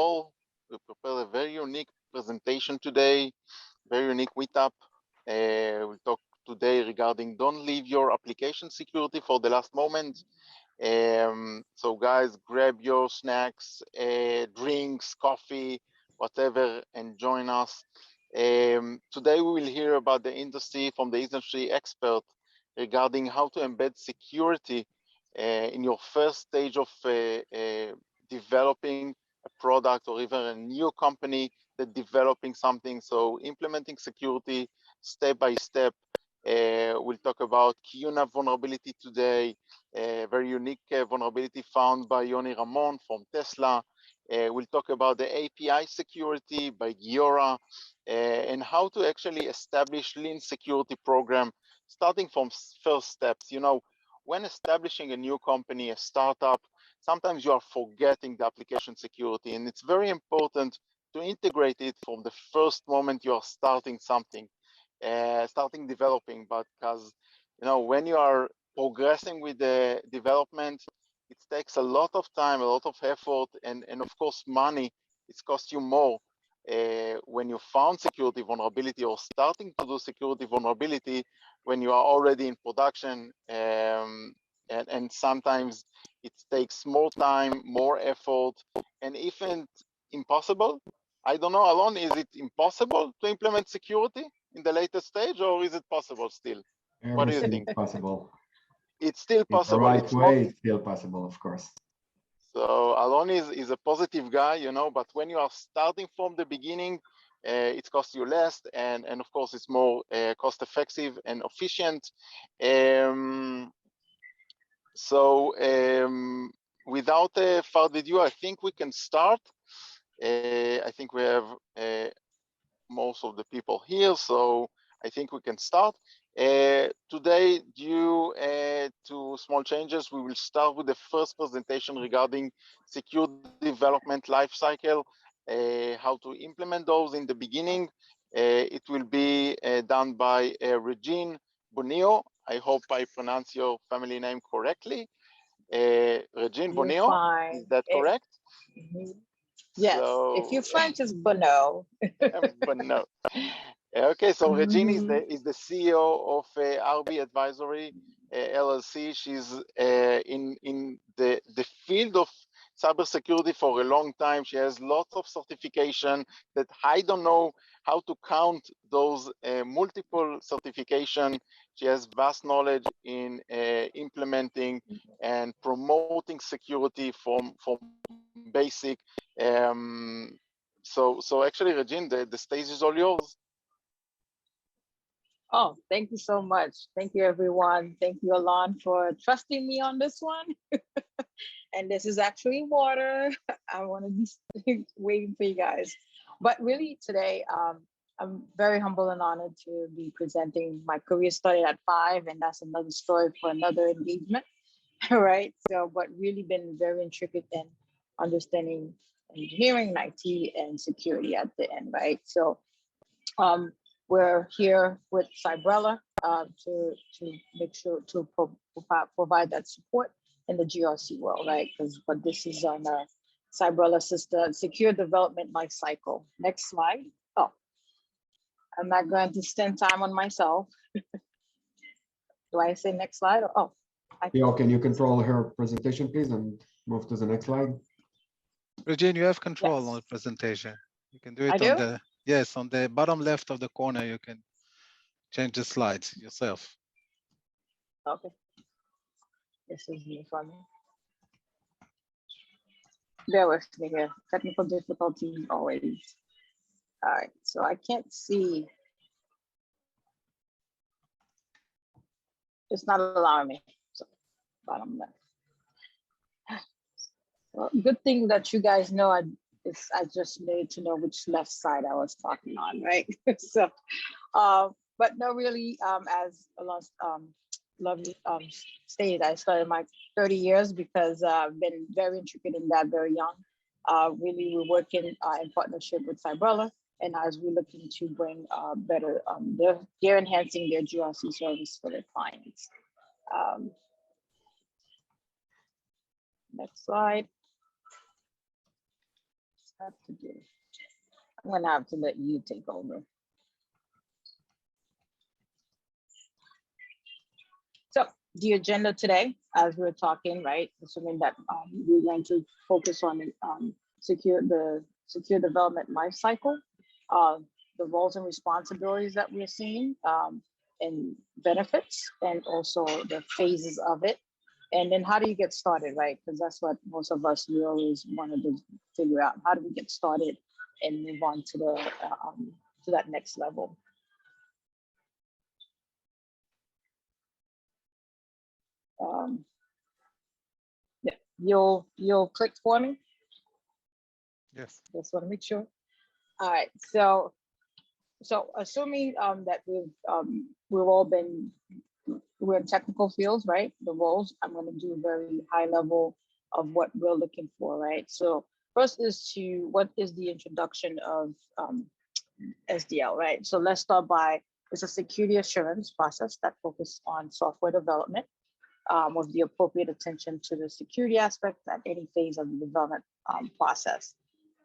all. We prepared a very unique presentation today, very unique meetup. We'll talk today regarding don't leave your application security for the last moment. So guys, grab your snacks, drinks, coffee, whatever, and join us. Today we will hear about the industry from the industry expert regarding how to embed security in your first stage of developing a product, or even a new company that developing something. So implementing security step by step. We'll talk about QNAP vulnerability today, a very unique vulnerability found by Yoni Ramon from Tesla. We'll talk about the API security by Giora, and how to actually establish lean security program, starting from first steps. You know, when establishing a new company, a startup, sometimes you are forgetting the application security, and it's very important to integrate it from the first moment you are starting something, starting developing. But because, you know, when you are progressing with the development, it takes a lot of time, a lot of effort, and of course money. It's cost you more when you found security vulnerability or starting to do security vulnerability when you are already in production, and sometimes it takes more time, more effort, and even impossible. I don't know, Alon, is it impossible to implement security in the latest stage, or is it possible still? What do you think? Possible. It's still possible. The right way, it's still possible, of course. So Alon is a positive guy, you know, but when you are starting from the beginning, it costs you less, and of course it's more cost effective and efficient. Without further ado, I think we can start. I think we have most of the people here, so I think we can start. Today, due to small changes, we will start with the first presentation regarding secure development lifecycle, how to implement those in the beginning. It will be done by Regine Bonio. I hope I pronounce your family name correctly. Regine Bonio, is that correct? Yes, so, if you're French, it's Bonneau. Bonneau. Okay, so Regine is the CEO of RB Advisory LLC. She's in the field of cybersecurity for a long time. She has lots of certification that I don't know how to count those multiple certification. She has vast knowledge in implementing and promoting security from basic. So actually, Regine, the stage is all yours. Oh, thank you so much. Thank you, everyone. Thank you, Alon, for trusting me on this one. And this is actually water. I want to be waiting for you guys. But really today, I'm very humble and honored to be presenting. My career started at 5, and that's another story for another engagement, right? So, but really been very intricate in understanding engineering, IT, and security at the end, right? So, we're here with Cybrella to make sure to provide that support in the GRC world, right? But this is on a Cybrella system, secure development lifecycle. Next slide. Oh, I'm not going to spend time on myself. Do I say next slide? Oh, can you control her presentation, please, and move to the next slide? Regine, you have control on the presentation. You can do it on the bottom left of the corner. You can change the slides yourself. Okay. This is me for me. Bear with me here. Technical difficulties always. All right, so I can't see. It's not allowing me. So bottom left. Well, good thing that you guys know I just need to know which left side I was talking on, right? So, but no, really, as Alon lovely stated, I started my 30 years because I've been very intricate in that very young. Really, we're working in partnership with Cybrella, and as we're looking to bring better, they're enhancing their GRC service for their clients. Next slide. have to do? I'm gonna have to let you take over. So the agenda today, as we're talking, right, assuming that we're going to focus on secure development lifecycle, the roles and responsibilities that we're seeing, and benefits, and also the phases of it. And then how do you get started, right? Because that's what most of us, we always wanted to figure out. How do we get started and move on to the to that next level? Yeah, you'll click for me. Yes. Just want to make sure. All right, so assuming that we've all been, we're in technical fields, right? The roles, I'm going to do a very high level of what we're looking for, right? So first is what is the introduction of SDL, right? So let's start by, it's a security assurance process that focuses on software development with the appropriate attention to the security aspects at any phase of the development process.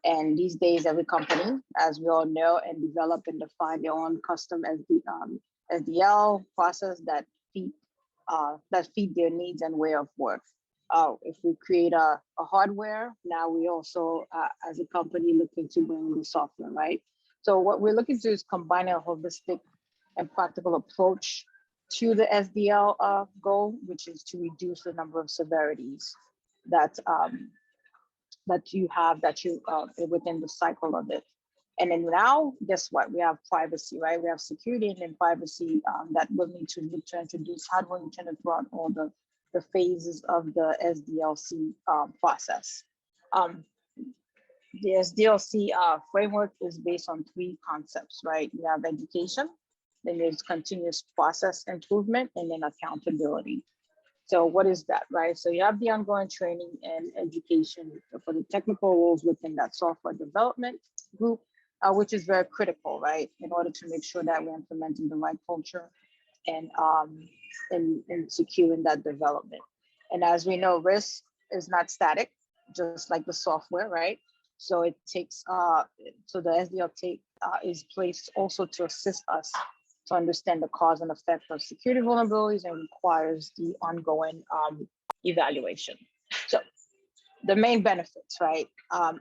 And these days, every company, as we all know, and develop and define their own custom SDL process that feed their needs and way of work. If we create a hardware, now we also, as a company, looking to bring the software, right? So what we're looking to is combine a holistic and practical approach to the SDL goal, which is to reduce the number of severities that you have within the cycle of it. And then now, guess what? We have privacy, right? We have security and then privacy that we'll need to look to introduce. How do we turn it throughout all the phases of the SDLC process? The SDLC framework is based on 3 concepts, right? You have education, then there's continuous process improvement, and then accountability. So what is that, right? So you have the ongoing training and education for the technical roles within that software development group, which is very critical, right? In order to make sure that we're implementing the right culture and securing that development. And as we know, risk is not static, just like the software, right? So it takes, so the SDL is placed also to assist us to understand the cause and effect of security vulnerabilities and requires the ongoing evaluation. So the main benefits, right?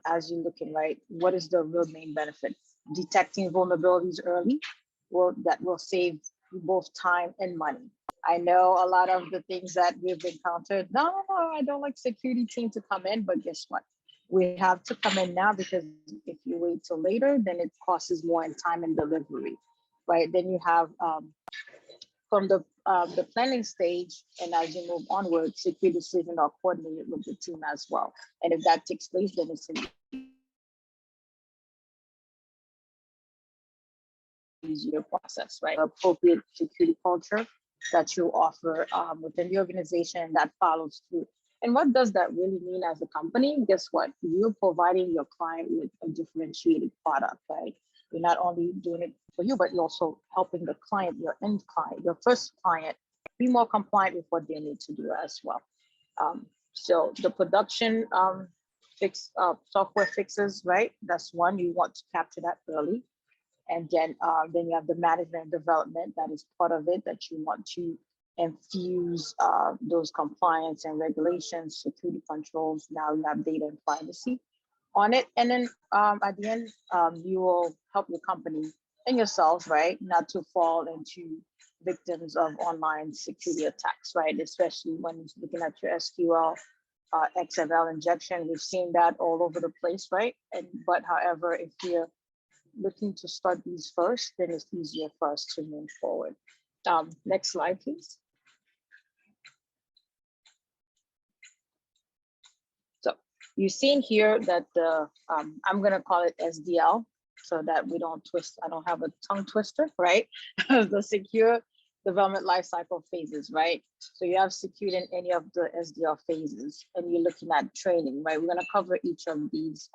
As you're looking, right? What is the real main benefit? Detecting vulnerabilities early, that will save you both time and money. I know a lot of the things that we've encountered, no, I don't like security team to come in, but guess what? We have to come in now, because if you wait till later, then it costs more in time and delivery. Right, then you have from the planning stage, and as you move onward, security decisions are coordinated with the team as well. And if that takes place, then it's an easier process, right? Appropriate security culture that you offer within the organization that follows through. And what does that really mean as a company? Guess what? You're providing your client with a differentiated product, right? You're not only doing it for you, but you're also helping the client, your end client, your first client, be more compliant with what they need to do as well. So the production software fixes, right? That's one, you want to capture that early. And then you have the management and development, that is part of it, that you want to infuse those compliance and regulations, security controls. Now you have data and privacy on it. And then at the end, you will help your company and yourselves, right, not to fall into victims of online security attacks, right? Especially when you're looking at your SQL, XML injection. We've seen that all over the place, right? But however, if you're looking to start these first, then it's easier for us to move forward. Next slide, please. So you've seen here that the, I'm gonna call it SDL so that we don't twist, I don't have a tongue twister, right? The secure development lifecycle phases, right? So you have secured in any of the SDL phases, and you're looking at training, right? We're gonna cover each of these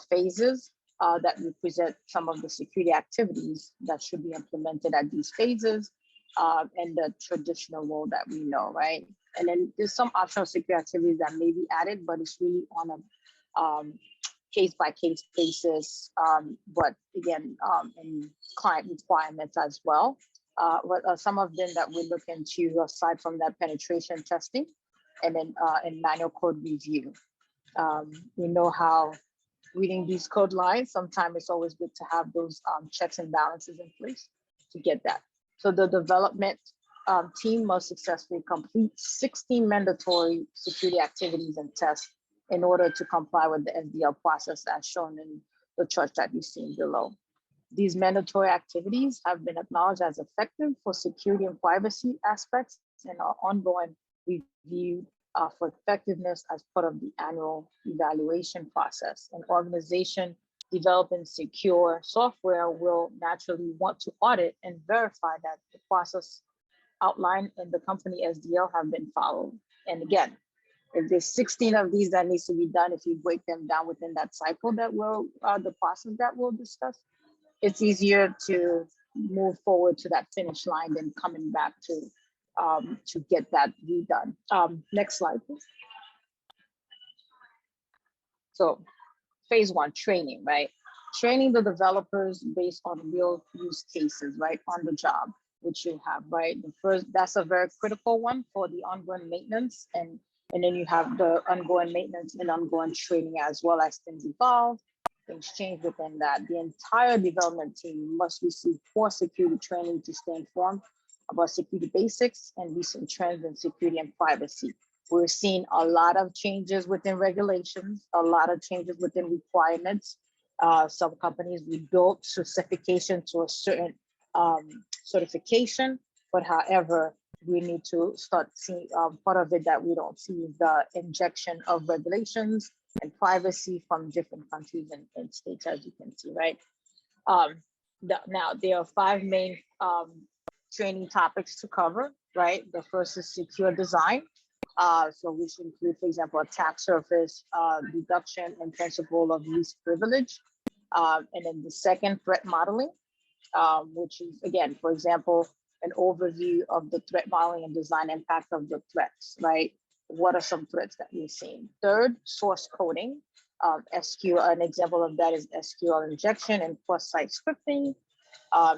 phases that represent some of the security activities that should be implemented at these phases, and the traditional role that we know, right? And then there's some optional security activities that may be added, but it's really on case-by-case basis, but again, in client requirements as well. Some of them that we look into aside from that penetration testing, and then in manual code review. We know how reading these code lines, sometimes it's always good to have those checks and balances in place to get that. So the development team must successfully complete 16 mandatory security activities and tests in order to comply with the SDL process as shown in the chart that you've seen below. These mandatory activities have been acknowledged as effective for security and privacy aspects and are ongoing review for effectiveness as part of the annual evaluation process. An organization developing secure software will naturally want to audit and verify that the process outlined in the company SDL have been followed. And again, if there's 16 of these that needs to be done, if you break them down within that cycle that will, the process that we'll discuss, it's easier to move forward to that finish line than coming back to get that redone. Next slide, please. So phase one, training, right? Training the developers based on real use cases, right? On the job, which you have, right? The first, that's a very critical one for the ongoing maintenance. And then you have the ongoing maintenance and ongoing training as well as things evolve, things change within that. The entire development team must receive core security training to stay informed about security basics and recent trends in security and privacy. We're seeing a lot of changes within regulations, a lot of changes within requirements. Some companies rebuilt certification to a certain certification, but however, we need to start seeing part of it that we don't see is the injection of regulations and privacy from different countries and states, as you can see, right? Now, there are 5 main training topics to cover, right? The first is secure design. So which include, for example, attack surface, reduction and principle of least privilege. And then the second, threat modeling, which is, again, for example, an overview of the threat modeling and design impact of the threats, right? What are some threats that we've seen? Third, source coding. SQL, an example of that is SQL injection and cross-site scripting.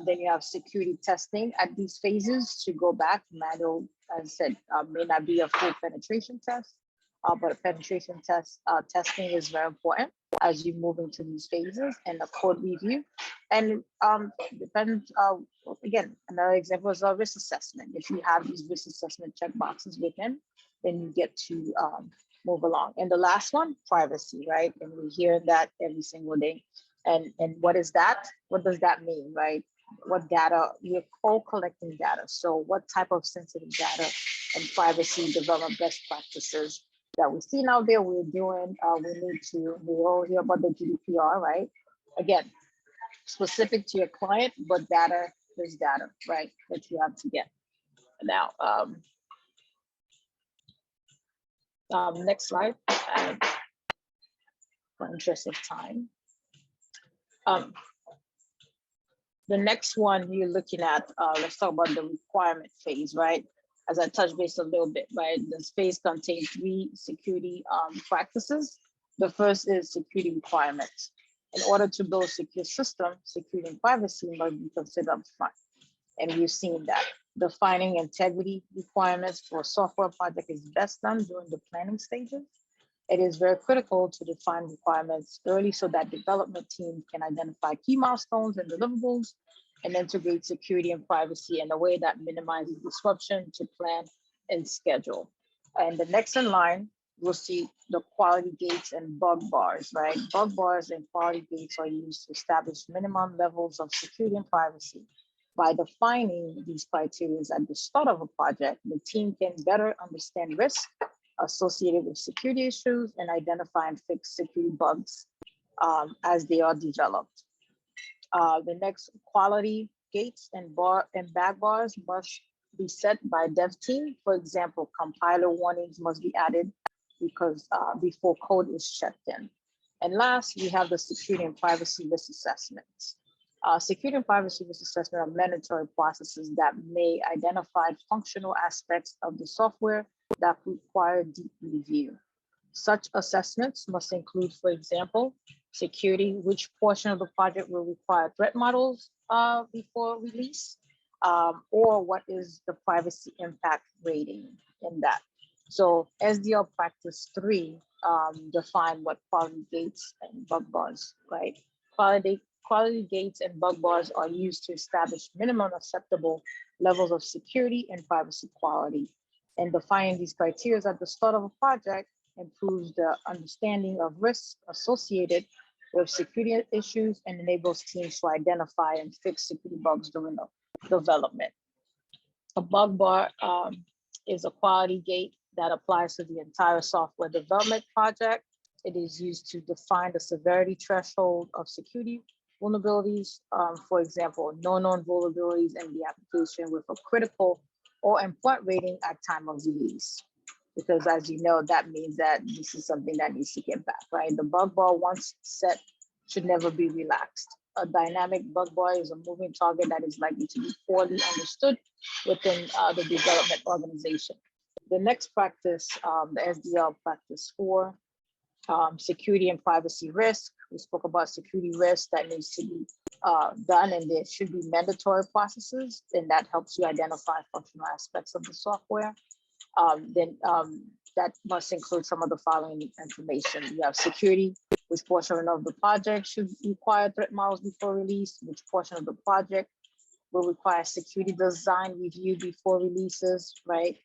Then you have security testing at these phases to go back. Manual, as I said, may not be a full penetration test, but a penetration test testing is very important as you move into these phases, and a code review. And depends, again, another example is a risk assessment. If you have these risk assessment checkboxes within, then you get to move along. And the last one, privacy, right? And we hear that every single day. And what is that? What does that mean, right? What data? You're all collecting data. So what type of sensitive data and privacy development best practices that we've seen out there we're doing? We all hear about the GDPR, right? Again, specific to your client, but data is data, right? That you have to get. Now, next slide, for interest of time. The next one you're looking at, let's talk about the requirement phase, right? As I touched base a little bit, right? This phase contains 3 security practices. The first is security requirements. In order to build a secure system, security and privacy must be considered up front. And we've seen that. Defining integrity requirements for a software project is best done during the planning stages. It is very critical to define requirements early so that development teams can identify key milestones and deliverables and integrate security and privacy in a way that minimizes disruption to plan and schedule. And the next in line, we'll see the quality gates and bug bars, right? Bug bars and quality gates are used to establish minimum levels of security and privacy. By defining these criteria at the start of a project, the team can better understand risk associated with security issues and identify and fix security bugs as they are developed. The next, quality gates and back bars must be set by dev team. For example, compiler warnings must be added because before code is checked in. And last, we have the security and privacy risk assessments. Security and privacy risk assessment are mandatory processes that may identify functional aspects of the software that require deep review. Such assessments must include, for example, security, which portion of the project will require threat models before release, or what is the privacy impact rating in that. So SDL practice 3 define what quality gates and bug bars, right? Quality gates and bug bars are used to establish minimum acceptable levels of security and privacy quality. And defining these criteria at the start of a project improves the understanding of risks associated with security issues and enables teams to identify and fix security bugs during the development. A bug bar is a quality gate that applies to the entire software development project. It is used to define the severity threshold of security vulnerabilities. For example, no known vulnerabilities in the application with a critical or important rating at time of release. Because as you know, that means that this is something that needs to get back, right? The bug bar once set should never be relaxed. A dynamic bug bar is a moving target that is likely to be poorly understood within the development organization. The next practice, the SDL practice 4, security and privacy risk. We spoke about security risk that needs to be done, and there should be mandatory processes, and that helps you identify functional aspects of the software. That must include some of the following information. You have security, which portion of the project should require threat models before release, which portion of the project will require security design review before releases, right?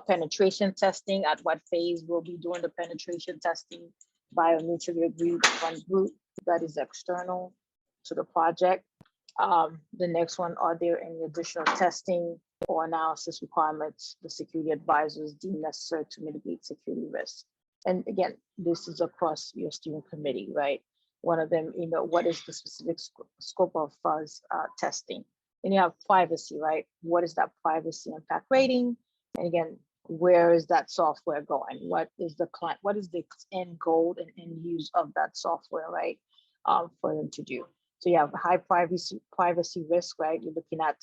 Penetration testing, at what phase we'll be doing the penetration testing by a mutually agreed upon group that is external to the project. The next one, are there any additional testing or analysis requirements the security advisors deem necessary to mitigate security risks? And again, this is across your steering committee, right? One of them, what is the specific scope of fuzz testing? And you have privacy, right? What is that privacy impact rating? And again, where is that software going? What is the client? What is the end goal and end use of that software, right? For them to do. So you have high privacy risk, right? You're looking at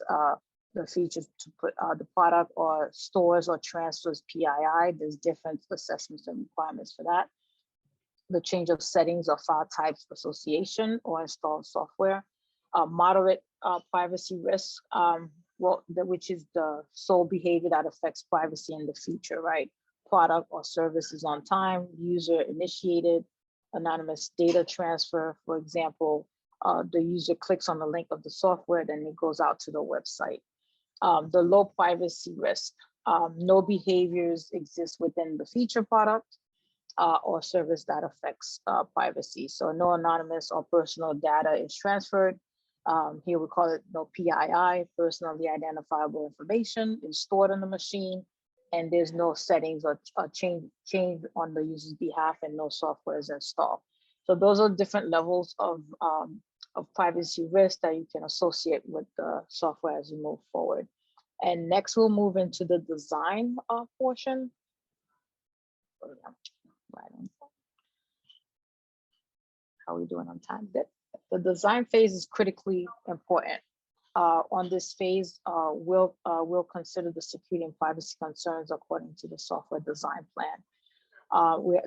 the features to put the product or stores or transfers PII. There's different assessments and requirements for that. The change of settings or file types association or installed software. Moderate privacy risk, which is the sole behavior that affects privacy in the future, right? Product or services on time, user initiated, anonymous data transfer. For example, the user clicks on the link of the software, then it goes out to the website. The low privacy risk, no behaviors exist within the feature product or service that affects privacy. So no anonymous or personal data is transferred. Here we call it no PII, personally identifiable information is stored on the machine, and there's no settings or change on the user's behalf, and no software is installed. So those are different levels of privacy risk that you can associate with the software as you move forward. And next we'll move into the design portion. How are we doing on time? The design phase is critically important. On this phase, we'll consider the security and privacy concerns according to the software design plan.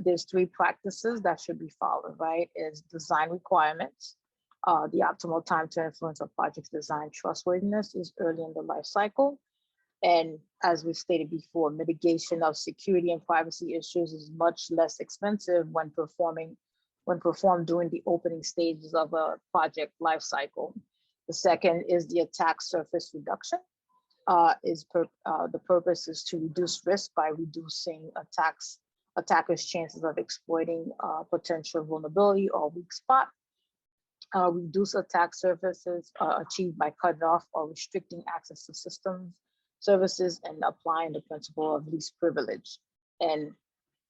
There's 3 practices that should be followed, right? Is design requirements. The optimal time to influence a project's design trustworthiness is early in the life cycle. And as we stated before, mitigation of security and privacy issues is much less expensive when performed during the opening stages of a project life cycle. The second is the attack surface reduction. The purpose is to reduce risk by reducing attackers' chances of exploiting potential vulnerability or weak spot. Reduce attack surfaces achieved by cutting off or restricting access to systems, services, and applying the principle of least privilege. And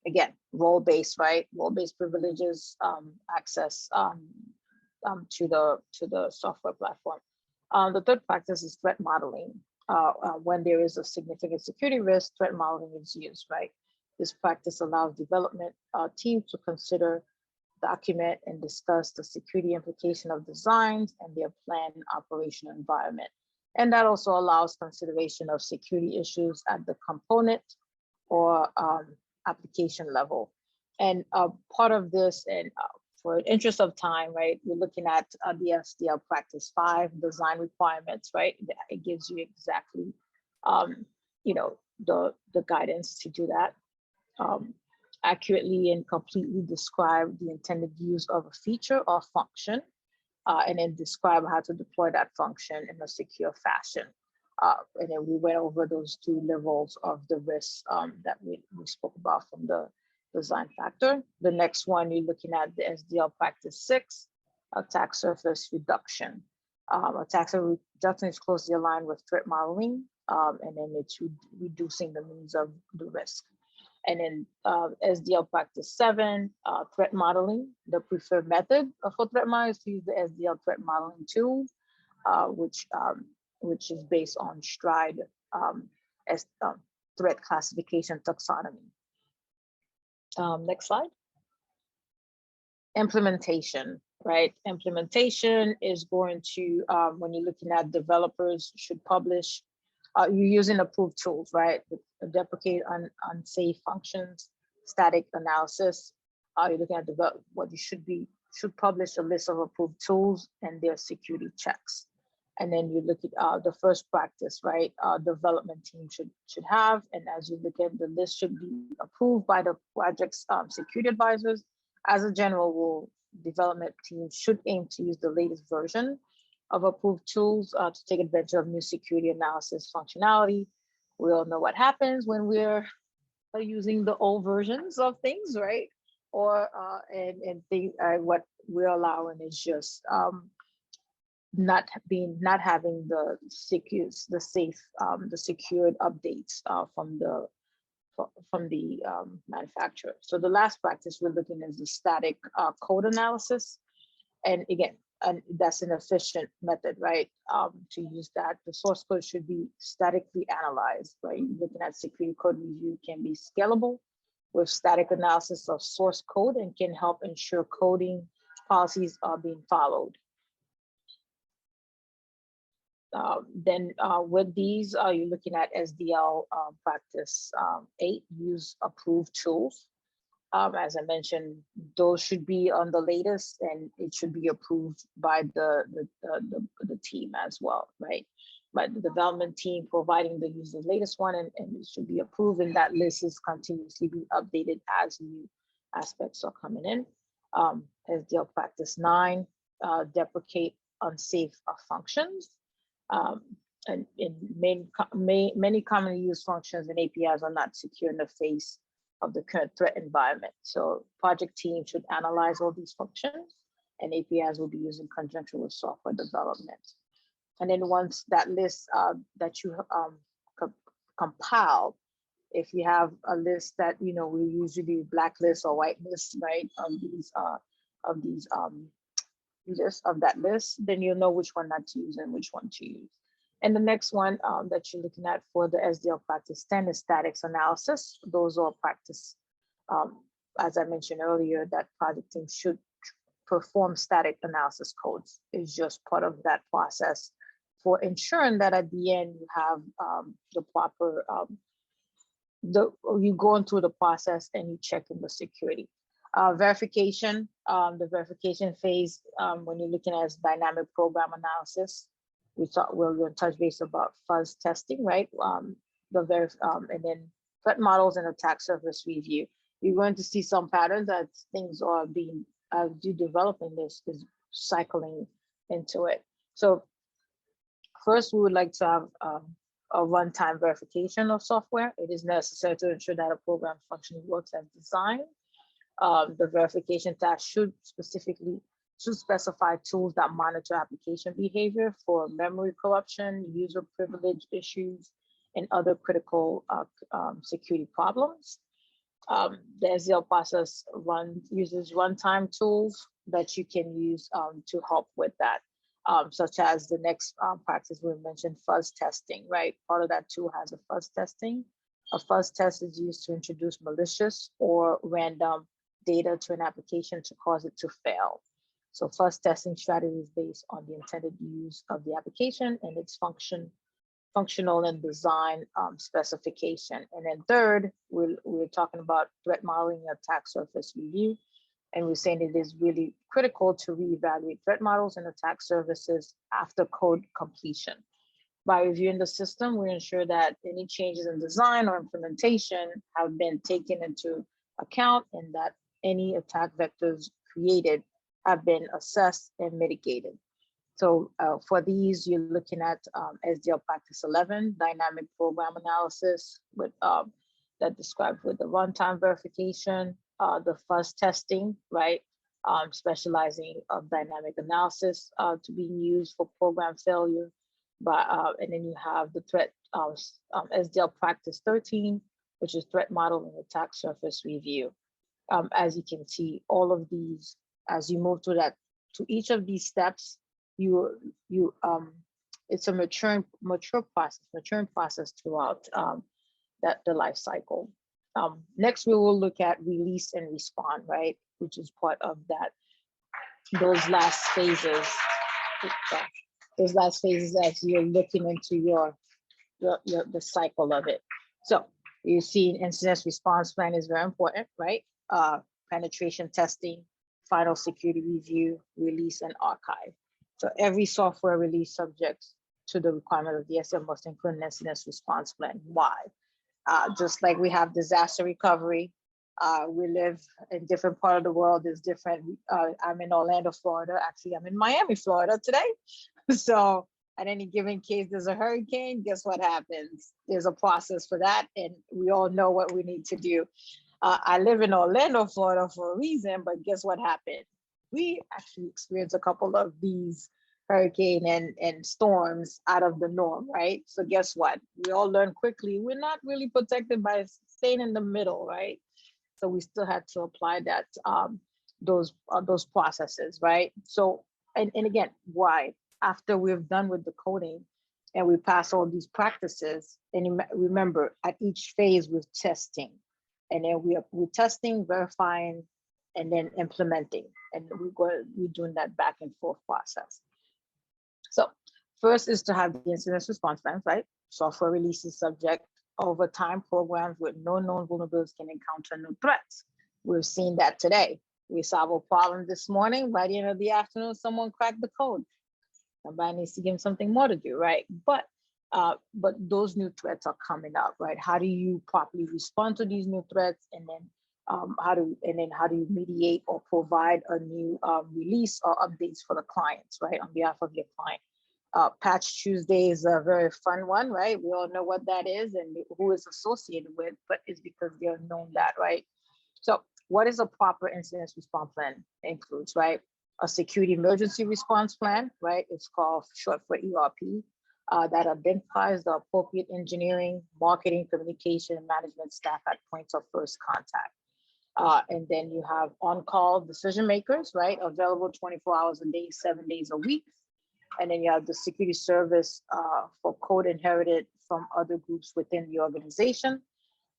again, role-based, right? Role-based privileges, access to the software platform. The third practice is threat modeling. When there is a significant security risk, threat modeling is used, right? This practice allows development teams to consider, document, and discuss the security implication of designs and their planned operational environment. And that also allows consideration of security issues at the component or application level. And part of this, and for interest of time, right, we're looking at the SDL practice 5 design requirements, right? It gives you exactly, you know, the guidance to do that. Accurately and completely describe the intended use of a feature or function, and then describe how to deploy that function in a secure fashion. And then we went over those 2 levels of the risk that we spoke about from the design factor. The next one, you're looking at the SDL practice 6, attack surface reduction. Attack surface reduction is closely aligned with threat modeling, and then it's reducing the means of the risk. And then SDL practice 7, threat modeling. The preferred method for threat modeling is to use the SDL threat modeling tool, which is based on STRIDE as threat classification taxonomy. Next slide. Implementation, right? Implementation is going to, when you're looking at developers should publish, you're using approved tools, right? Deprecate unsafe functions, static analysis. You're looking at what you should publish a list of approved tools and their security checks. And then you look at the first practice, right? Development team should have, and as you look at the list should be approved by the project's security advisors. As a general rule, development team should aim to use the latest version of approved tools to take advantage of new security analysis functionality. We all know what happens when we're using the old versions of things, right? Or what we're allowing is just not having the secured updates from the manufacturer. So the last practice we're looking at is the static code analysis, and again, that's an efficient method, right? To use that, the source code should be statically analyzed, right? Looking at security code review can be scalable with static analysis of source code and can help ensure coding policies are being followed. Then with these, you're looking at SDL practice 8, use approved tools. As I mentioned, those should be on the latest, and it should be approved by the team as well, right? By the development team providing the use of the latest one, and it should be approved, and that list is continuously being updated as new aspects are coming in. SDL practice 9, deprecate unsafe functions. And in many commonly used functions and APIs are not secure in the face of the current threat environment. So project team should analyze all these functions, and APIs will be used in conjunction with software development. And then once that list that you compile, if you have a list that, you know, we usually blacklist or whitelist, right, of that list, then you'll know which one not to use and which one to use. And the next one that you're looking at for the SDL practice 10 is statics analysis. Those are practice, as I mentioned earlier, that project team should perform static analysis codes. It's just part of that process for ensuring that at the end you have the proper, you going through the process and you check in the security. Verification, the verification phase, when you're looking at dynamic program analysis, we're going to touch base about fuzz testing, right? And then threat models and attack surface review. You're going to see some patterns that things are being, as you developing this, is cycling into it. So first, we would like to have a runtime verification of software. It is necessary to ensure that a program functionally works as designed. The verification task should specify tools that monitor application behavior for memory corruption, user privilege issues, and other critical security problems. The SDL process uses runtime tools that you can use to help with that, such as the next practice we mentioned, fuzz testing, right? Part of that tool has a fuzz testing. A fuzz test is used to introduce malicious or random data to an application to cause it to fail. So fuzz testing strategy is based on the intended use of the application and its functional and design specification. And then third, we're talking about threat modeling and attack surface review. And we're saying it is really critical to reevaluate threat models and attack services after code completion. By reviewing the system, we ensure that any changes in design or implementation have been taken into account and that any attack vectors created have been assessed and mitigated. So for these, you're looking at SDL Practice 11, dynamic program analysis with that described with the runtime verification, the fuzz testing, right? Specializing of dynamic analysis to be used for program failure. And then you have the threat SDL Practice 13, which is threat model and attack surface review. As you can see, all of these, as you move to each of these steps, it's a maturing process throughout the life cycle. Next, we will look at release and respond, right, which is part of those last phases. Those last phases as you're looking into the cycle of it. So you see, incident response plan is very important, right? Penetration testing, final security review, release, and archive. So every software release subjects to the requirement of the DSM must include an incident response plan. Why? Just like we have disaster recovery, we live in different part of the world. There's different. I'm in Orlando, Florida. Actually, I'm in Miami, Florida today. So at any given case, there's a hurricane. Guess what happens? There's a process for that, and we all know what we need to do. I live in Orlando, Florida for a reason, but guess what happened? We actually experienced a couple of these hurricane and storms out of the norm, right? So guess what? We all learn quickly. We're not really protected by staying in the middle, right? So we still had to apply that those processes, right? So and again, why? After we've done with the coding and we pass all these practices, and remember at each phase we're testing, and then we're testing, verifying, and then implementing, and we're doing that back and forth process. So first is to have the incident response plans, right? Software releases subject over time programs with no known vulnerabilities can encounter new threats. We've seen that today. We solved a problem this morning. By the end of the afternoon, someone cracked the code. Somebody needs to give them something more to do, right? But those new threats are coming up, right? How do you properly respond to these new threats, and then how do you mediate or provide a new release or updates for the clients, right, on behalf of your client? Patch Tuesday is a very fun one, right? We all know what that is and who is associated with, but it's because they're known that, right? So what is a proper incident response plan includes, right? A security emergency response plan, right? It's called short for ERP, that identifies the appropriate engineering, marketing, communication, and management staff at points of first contact. And then you have on-call decision makers, right? Available 24 hours a day, 7 days a week. And then you have the security service for code inherited from other groups within the organization.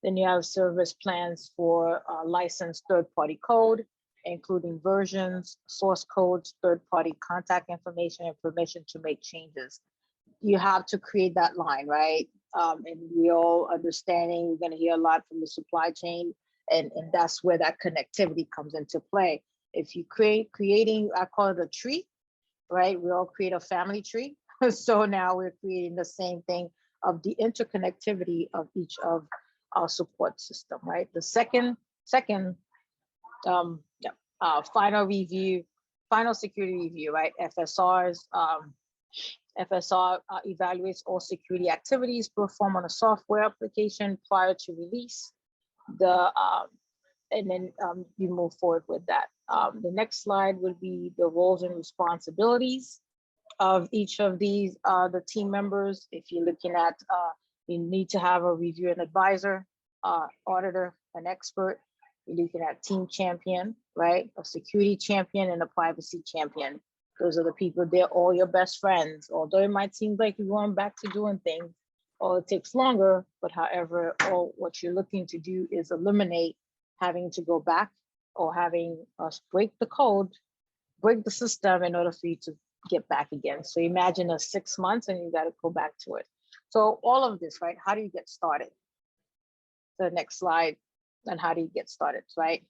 Then you have service plans for licensed third-party code, including versions, source codes, third-party contact information, and permission to make changes. You have to create that line, right? And we all understanding, we're going to hear a lot from the supply chain, and that's where that connectivity comes into play. If you creating, I call it a tree, right? We all create a family tree. So now we're creating the same thing of the interconnectivity of each of our support system, right? The second, final review, final security review, right? FSRs, FSR evaluates all security activities performed on a software application prior to release. And then you move forward with that. The next slide would be the roles and responsibilities of each of these, the team members. If you're looking at, you need to have a review and advisor, auditor, an expert. You're looking at team champion, right? A security champion and a privacy champion. Those are the people, they're all your best friends. Although it might seem like you're going back to doing things, or it takes longer, but however, all what you're looking to do is eliminate having to go back or having us break the code, break the system in order for you to get back again. So imagine 6 months and you got to go back to it. So all of this, right? How do you get started? The next slide, and how do you get started, right?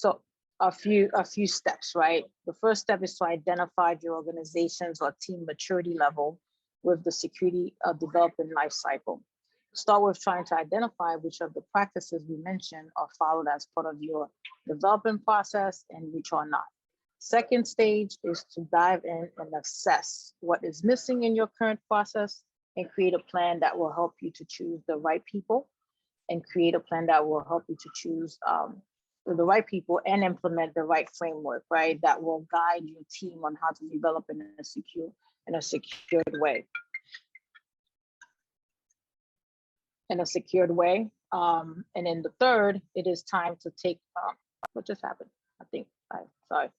So a few steps, right? The first step is to identify your organization's or team maturity level with the security development lifecycle. Start with trying to identify which of the practices we mentioned are followed as part of your development process and which are not. Second stage is to dive in and assess what is missing in your current process and create a plan that will help you to choose the right people and create a plan that will help you to choose the right people and implement the right framework, right? That will guide your team on how to develop in a secured way. And then the third, it is time to take, what just happened? I think, sorry.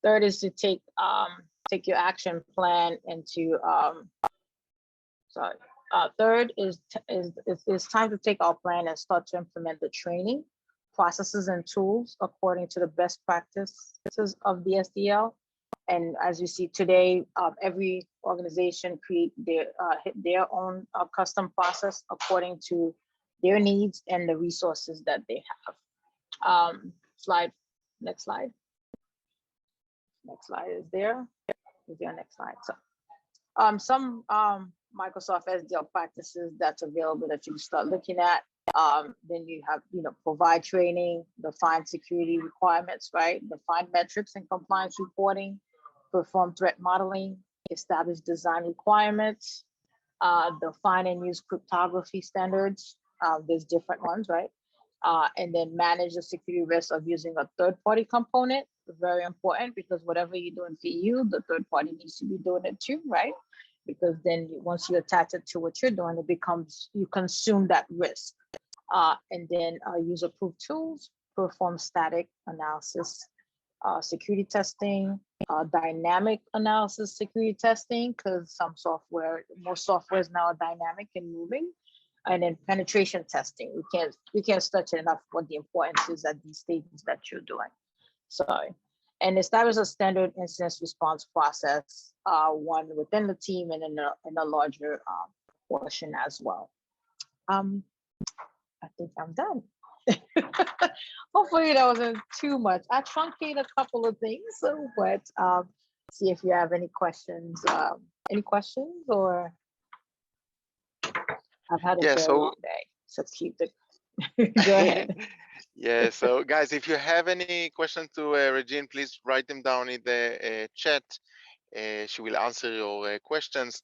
Third is to take your action plan and to, third is it's time to take our plan and start to implement the training, processes and tools according to the best practices of the SDL. And as you see today, every organization create their own custom process according to their needs and the resources that they have. Next slide. Next slide is there. Is there next slide? So, some Microsoft SDL practices that's available that you can start looking at. Then you have, provide training, define security requirements, right? Define metrics and compliance reporting, perform threat modeling, establish design requirements, define and use cryptography standards. There's different ones, right? And then manage the security risk of using a third-party component. Very important, because whatever you're doing for you, the third party needs to be doing it too, right? Because then once you attach it to what you're doing, it becomes, you consume that risk. And then use approved tools, perform static analysis, security testing, dynamic analysis, security testing, because most software is now dynamic and moving. And then penetration testing. We can't stress enough what the importance is at these stages that you're doing. And establish a standard incident response process, one within the team and in a larger portion as well. I think I'm done. Hopefully that wasn't too much. I truncated a couple of things, but see if you have any questions. Any questions, or I've had a very long day, so keep it. Go ahead. Yeah, so guys, if you have any questions to Regine, please write them down in the chat. She will answer your questions.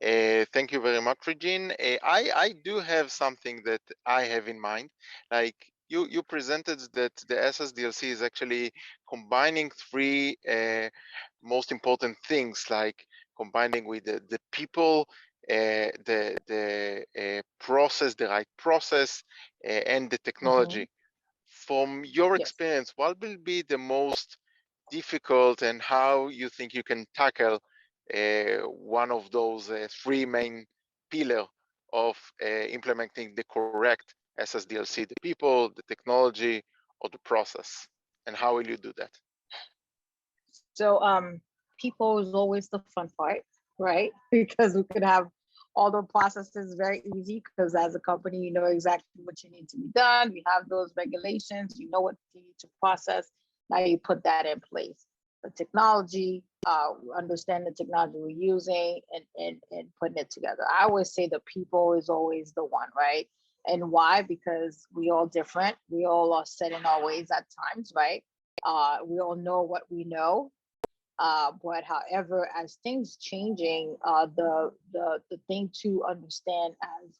Thank you very much, Regine. I do have something that I have in mind. Like you presented that the SSDLC is actually combining three most important things, like combining with the people, the process, the right process, and the technology. From your experience, what will be the most difficult, and how you think you can tackle one of those three main pillars of implementing the correct SSDLC, the people, the technology, or the process, and how will you do that? So people is always the fun part, right? Because we could have all the processes very easy, because as a company, you know exactly what you need to be done. You have those regulations, you know what you need to process. Now you put that in place. The technology, understand the technology we're using and putting it together. I always say the people is always the one, right? And why? Because we all different. We all are set in our ways at times, right? We all know what we know. But however, as things changing, the thing to understand as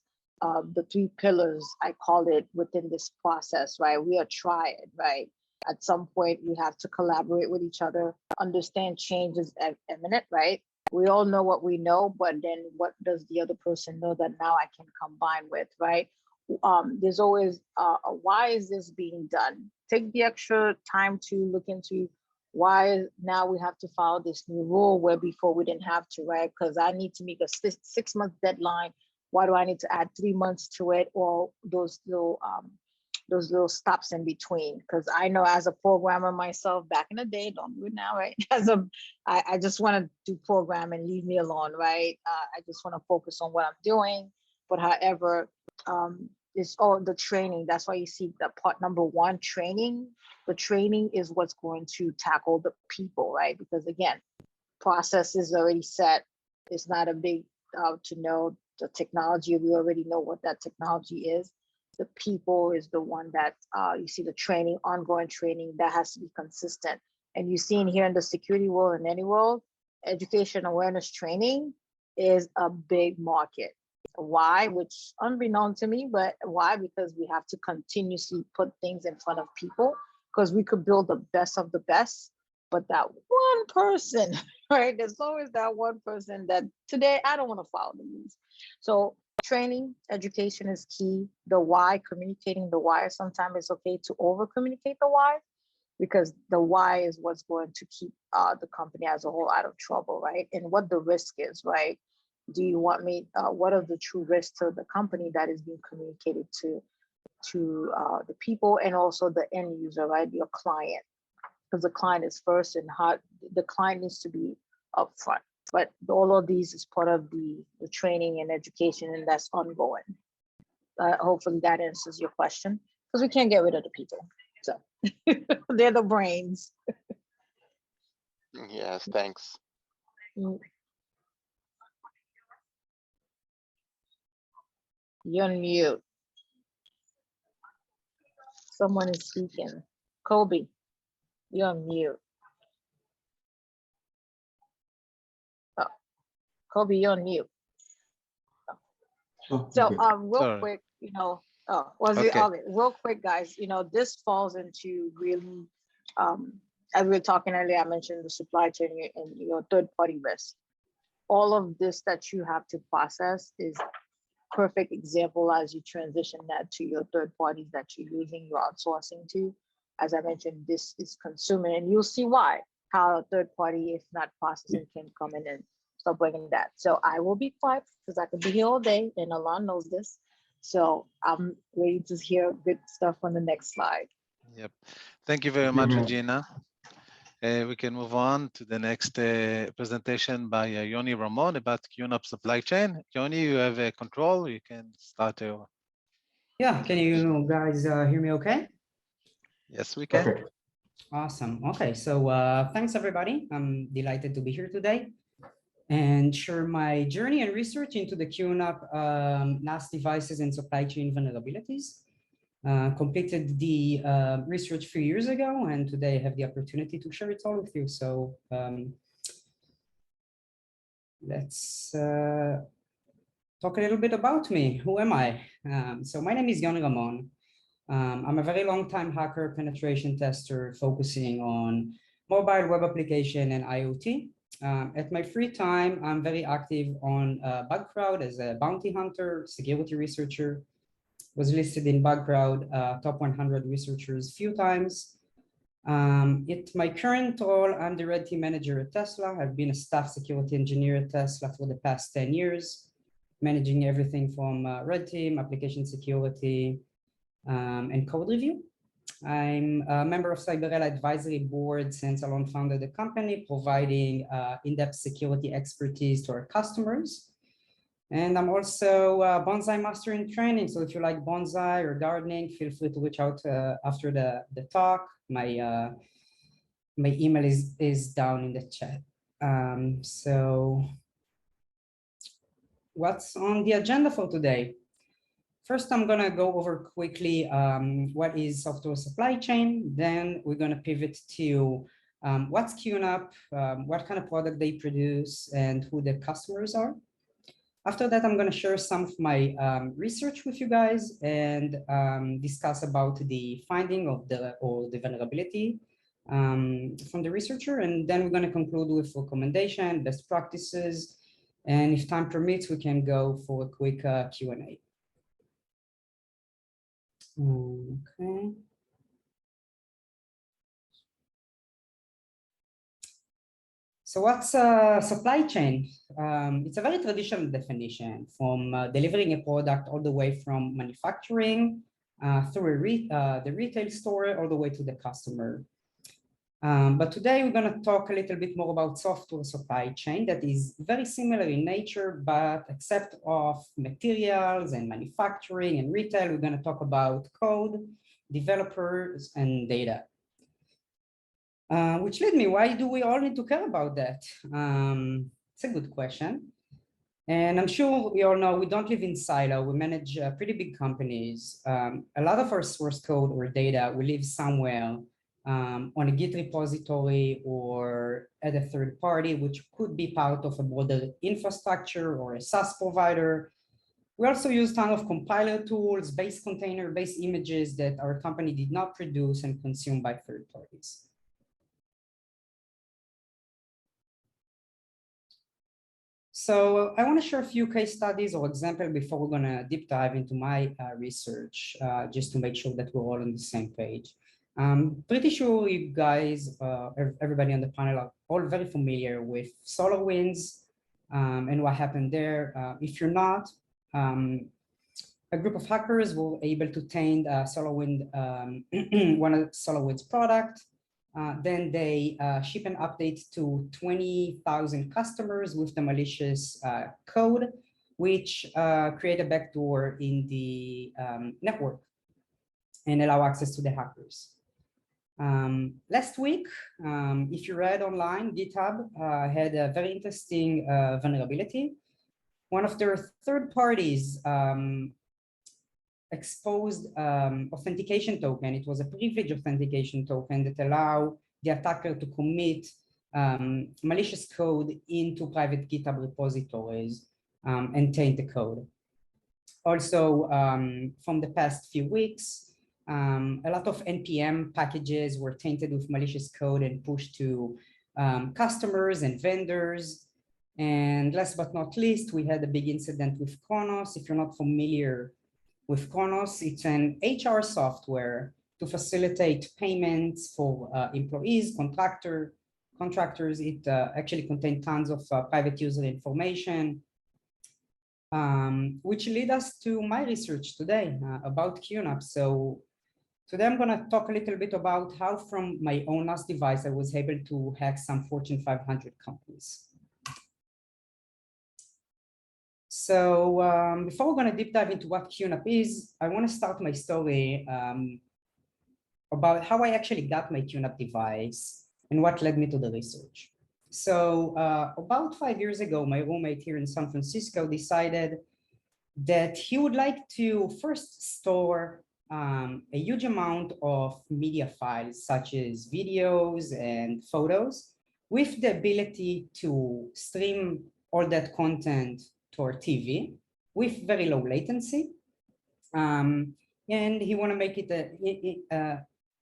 the three pillars, I call it, within this process, right? We are triad, right? At some point, we have to collaborate with each other, understand change is imminent, right? We all know what we know, but then what does the other person know that now I can combine with, right? There's always, why is this being done? Take the extra time to look into why now we have to follow this new rule where before we didn't have to, right? Because I need to make a 6-month deadline. Why do I need to add 3 months to it? Or those little stops in between? Because I know as a programmer myself back in the day, don't do it now, right? I just want to do program and leave me alone, right? I just want to focus on what I'm doing. But however, is all the training. That's why you see the part number one, training. The training is what's going to tackle the people, right? Because again, process is already set. It's not a big to know the technology. We already know what that technology is. The people is the one that you see the training, ongoing training that has to be consistent. And you see in here in the security world and any world, education awareness training is a big market. Why? Which unbeknown to me, but why? Because we have to continuously put things in front of people, because we could build the best of the best, but that one person, right? There's always that one person that today I don't want to follow the rules. So training, education is key. The why, communicating the why. Sometimes it's okay to over communicate the why, because the why is what's going to keep the company as a whole out of trouble, right? And what the risk is, right? Do you want me, what are the true risks to the company that is being communicated to the people and also the end user, right? Your client, because the client is first, and how the client needs to be upfront. But all of these is part of the training and education, and that's ongoing. Hopefully that answers your question, because we can't get rid of the people. So they're the brains. Yes, thanks. You're on mute. Someone is speaking. Kobe, you're on mute. Oh, Kobe, you're on mute. Oh, So okay. real quick, you know, okay, real quick, guys, you know, this falls into really, as we were talking earlier, I mentioned the supply chain and your third-party risk. All of this that you have to process is perfect example as you transition that to your third parties that you're using, you're outsourcing to. As I mentioned, this is consuming, and you'll see why, how a third party, if not processing, can come in and start bringing that. So I will be quiet because I could be here all day, and Alon knows this. So I'm ready to hear good stuff on the next slide. Yep. Thank you very much, Regina. We can move on to the next presentation by Yoni Ramon about QNAP supply chain. Yoni, you have control. You can start. Yeah, can you guys hear me okay? Yes, we can. Perfect. Awesome. Okay, so thanks everybody. I'm delighted to be here today and share my journey and research into the QNAP NAS devices and supply chain vulnerabilities. Completed the research a few years ago, and today I have the opportunity to share it all with you. So let's talk a little bit about me. Who am I? So my name is Yoni Ramon. I'm a very long time hacker penetration tester focusing on mobile web application and IoT. At my free time, I'm very active on BugCrowd as a bounty hunter, security researcher. Was listed in BugCrowd top 100 researchers a few times. At my current role, I'm the red team manager at Tesla. I've been a staff security engineer at Tesla for the past 10 years, managing everything from red team, application security, and code review. I'm a member of Cybrella advisory board since Alon founded the company, providing in-depth security expertise to our customers. And I'm also a bonsai master in training. So if you like bonsai or gardening, feel free to reach out after the talk. My email is down in the chat. So what's on the agenda for today? First, I'm gonna go over quickly what is software supply chain. Then we're gonna pivot to what's QNAP, what kind of product they produce, and who the customers are. After that, I'm going to share some of my research with you guys and discuss about the finding of the vulnerability from the researcher. And then we're going to conclude with recommendation, best practices. And if time permits, we can go for a quick Q&A. Okay. So what's supply chain? It's a very traditional definition from delivering a product all the way from manufacturing through the retail store all the way to the customer. But today we're going to talk a little bit more about software supply chain that is very similar in nature, but except of materials and manufacturing and retail, we're going to talk about code, developers, and data. Which led me, why do we all need to care about that? It's a good question. And I'm sure we all know we don't live in silo. We manage pretty big companies. A lot of our source code or data will live somewhere on a Git repository or at a third party, which could be part of a broader infrastructure or a SaaS provider. We also use a ton of compiler tools, base container, base images that our company did not produce and consume by third parties. So I want to share a few case studies or examples before we're going to deep dive into my research, just to make sure that we're all on the same page. I'm pretty sure you guys, everybody on the panel, are all very familiar with SolarWinds and what happened there. If you're not, a group of hackers were able to taint SolarWinds, one of SolarWinds' product. Then they ship an update to 20,000 customers with the malicious code, which create a backdoor in the network and allow access to the hackers. Last week, if you read online, GitHub had a very interesting vulnerability. One of their third parties exposed authentication token. It was a privileged authentication token that allowed the attacker to commit malicious code into private GitHub repositories and taint the code. Also, from the past few weeks, a lot of NPM packages were tainted with malicious code and pushed to customers and vendors. And last but not least, we had a big incident with Kronos. If you're not familiar with Kronos, it's an HR software to facilitate payments for employees, contractors. It actually contains tons of private user information, which lead us to my research today about QNAP. So today I'm going to talk a little bit about how from my own NAS device I was able to hack some Fortune 500 companies. So before we're going to deep dive into what QNAP is, I want to start my story about how I actually got my QNAP device and what led me to the research. So about 5 years ago, my roommate here in San Francisco decided that he would like to first store a huge amount of media files, such as videos and photos, with the ability to stream all that content to our TV with very low latency. And he want to make it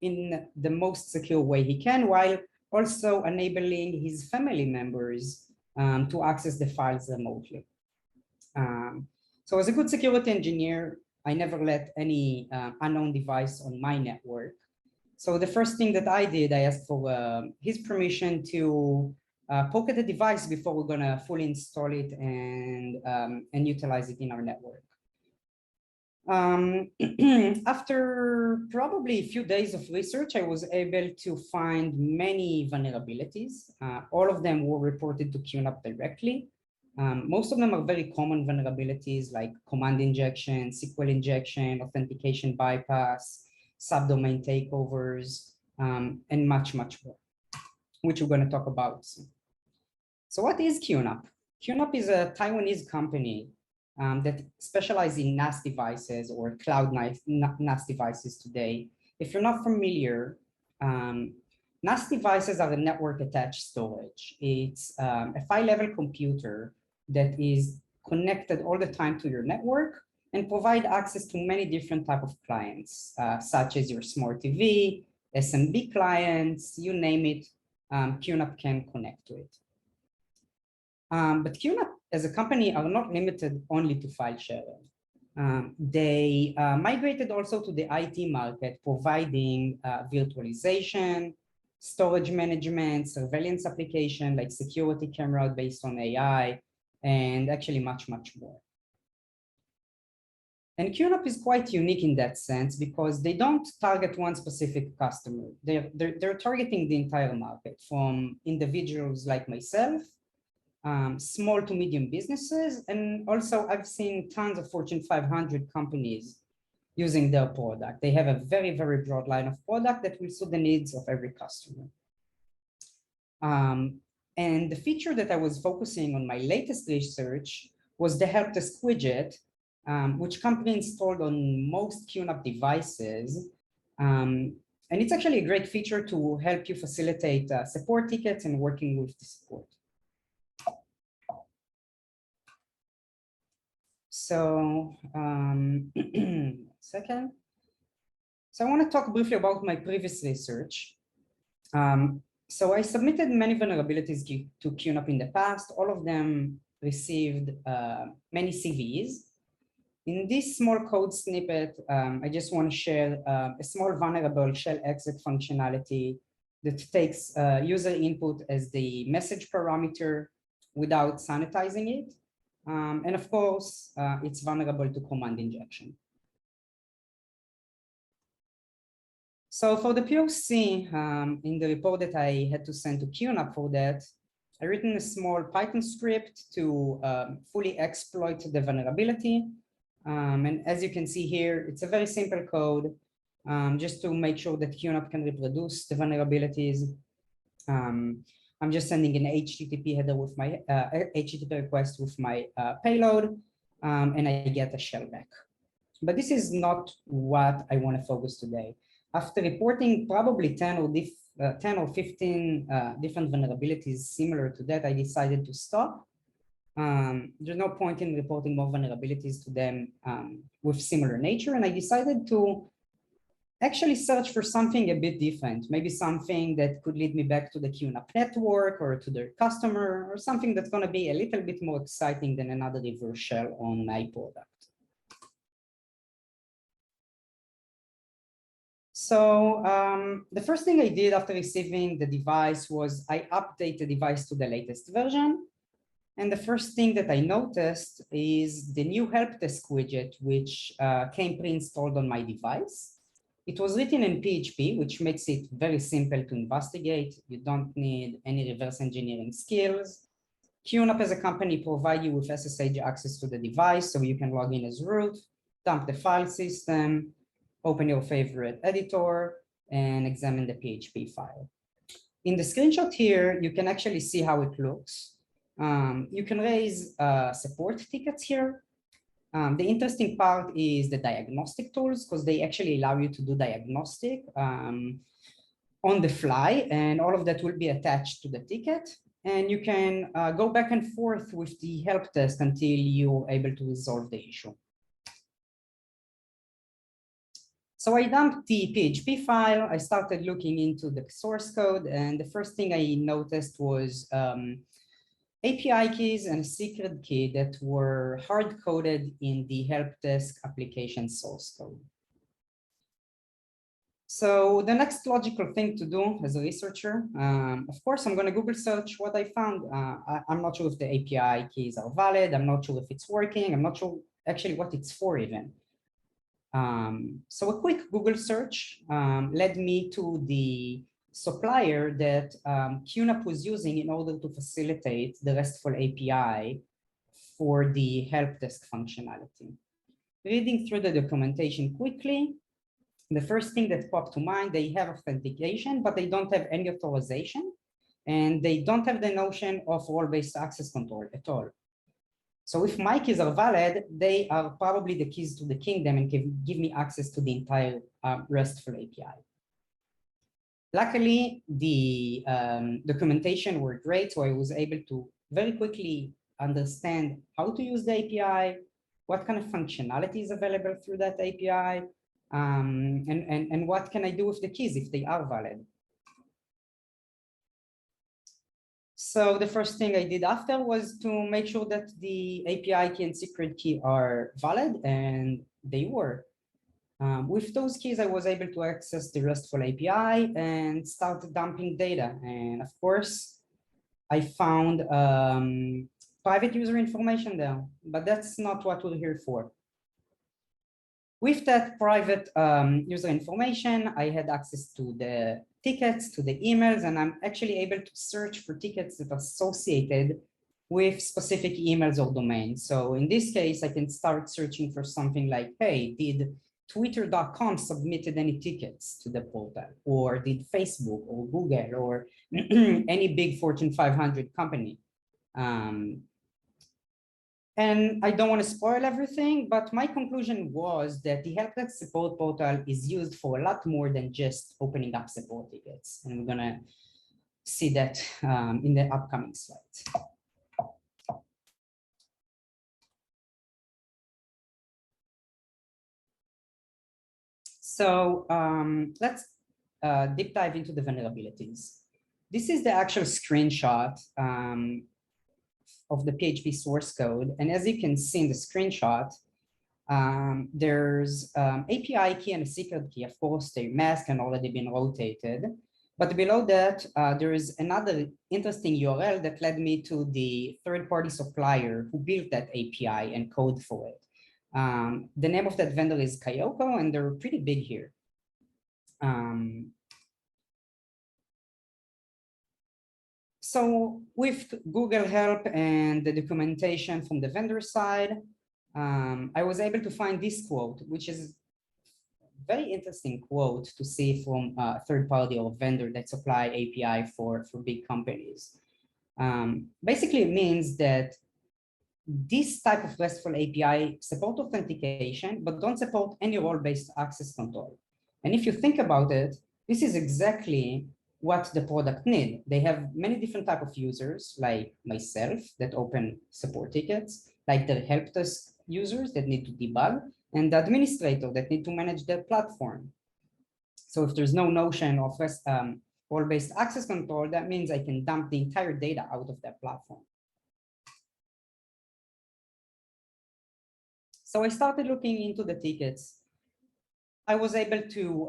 in the most secure way he can, while also enabling his family members to access the files remotely. So as a good security engineer, I never let any unknown device on my network. So the first thing that I did, I asked for his permission to poke at the device before we're going to fully install it and utilize it in our network. After probably a few days of research, I was able to find many vulnerabilities. All of them were reported to QNAP directly. Most of them are very common vulnerabilities like command injection, SQL injection, authentication bypass, subdomain takeovers, and much, much more, which we're going to talk about soon. So what is QNAP? QNAP is a Taiwanese company that specializes in NAS devices or cloud NAS devices today. If you're not familiar, NAS devices are a network attached storage. It's a file-level computer that is connected all the time to your network and provide access to many different types of clients, such as your smart TV, SMB clients, you name it, QNAP can connect to it. But QNAP as a company are not limited only to file sharing. They migrated also to the IT market, providing virtualization, storage management, surveillance application like security camera based on AI, and actually much, much more. And QNAP is quite unique in that sense because they don't target one specific customer. They're targeting the entire market, from individuals like myself, small to medium businesses, and also I've seen tons of Fortune 500 companies using their product. They have a very, very broad line of product that will suit the needs of every customer. And the feature that I was focusing on my latest research was the help desk widget, which company installed on most QNAP devices. And it's actually a great feature to help you facilitate support tickets and working with the support. So, second. So I want to talk briefly about my previous research. So I submitted many vulnerabilities to QNAP in the past. All of them received many CVs. In this small code snippet, I just want to share a small vulnerable shell exec functionality that takes user input as the message parameter without sanitizing it. And of course, it's vulnerable to command injection. So for the POC, in the report that I had to send to QNAP for that, I written a small Python script to fully exploit the vulnerability. And as you can see here, it's a very simple code just to make sure that QNAP can reproduce the vulnerabilities. I'm just sending an HTTP header with my HTTP request with my payload, and I get a shell back. But this is not what I want to focus today. After reporting probably 10 or 15 different vulnerabilities similar to that, I decided to stop. There's no point in reporting more vulnerabilities to them with similar nature. And I decided to actually search for something a bit different, maybe something that could lead me back to the QNAP network or to their customer, or something that's going to be a little bit more exciting than another reverse shell on my product. So the first thing I did after receiving the device was I update the device to the latest version. And the first thing that I noticed is the new help desk widget, which came pre-installed on my device. It was written in PHP, which makes it very simple to investigate. You don't need any reverse engineering skills. QNAP as a company provide you with SSH access to the device, so you can log in as root, dump the file system, open your favorite editor, and examine the PHP file. In the screenshot here, you can actually see how it looks. You can raise support tickets here. The interesting part is the diagnostic tools, because they actually allow you to do diagnostic on the fly, and all of that will be attached to the ticket. And you can go back and forth with the help desk until you're able to resolve the issue. So I dumped the PHP file. I started looking into the source code, and the first thing I noticed was API keys and a secret key that were hard-coded in the help desk application source code. So the next logical thing to do as a researcher, of course, I'm going to Google search what I found. I'm not sure if the API keys are valid. I'm not sure if it's working. I'm not sure actually what it's for even. So a quick Google search led me to the supplier that QNAP was using in order to facilitate the RESTful API for the help desk functionality. Reading through the documentation quickly, the first thing that popped to mind, they have authentication, but they don't have any authorization, and they don't have the notion of role-based access control at all. So if my keys are valid, they are probably the keys to the kingdom and can give me access to the entire RESTful API. Luckily, the documentation were great, so I was able to very quickly understand how to use the API, what kind of functionality is available through that API, and what can I do with the keys if they are valid. So the first thing I did after was to make sure that the API key and secret key are valid, and they were. With those keys, I was able to access the RESTful API and start dumping data. And of course, I found private user information there, but that's not what we're here for. With that private user information, I had access to the tickets, to the emails, and I'm actually able to search for tickets that are associated with specific emails or domains. So in this case, I can start searching for something like, hey, did Twitter.com submitted any tickets to the portal? Or did Facebook or Google or any big Fortune 500 company? And I don't want to spoil everything, but my conclusion was that the help desk support portal is used for a lot more than just opening up support tickets. And we're going to see that in the upcoming slides. So let's deep dive into the vulnerabilities. This is the actual screenshot of the PHP source code. And as you can see in the screenshot, there's API key and a secret key. Of course, their mask can already been rotated. But below that, there is another interesting URL that led me to the third-party supplier who built that API and code for it. The name of that vendor is Kyoko, and they're pretty big here. So with Google help and the documentation from the vendor side, I was able to find this quote, which is a very interesting quote to see from a third party or vendor that supply API for big companies. Basically, it means that this type of RESTful API support authentication, but don't support any role-based access control. And if you think about it, this is exactly what the product need. They have many different type of users like myself that open support tickets, like the help desk users that need to debug, and the administrator that need to manage their platform. So if there's no notion of role-based access control, that means I can dump the entire data out of that platform. So I started looking into the tickets. I was able to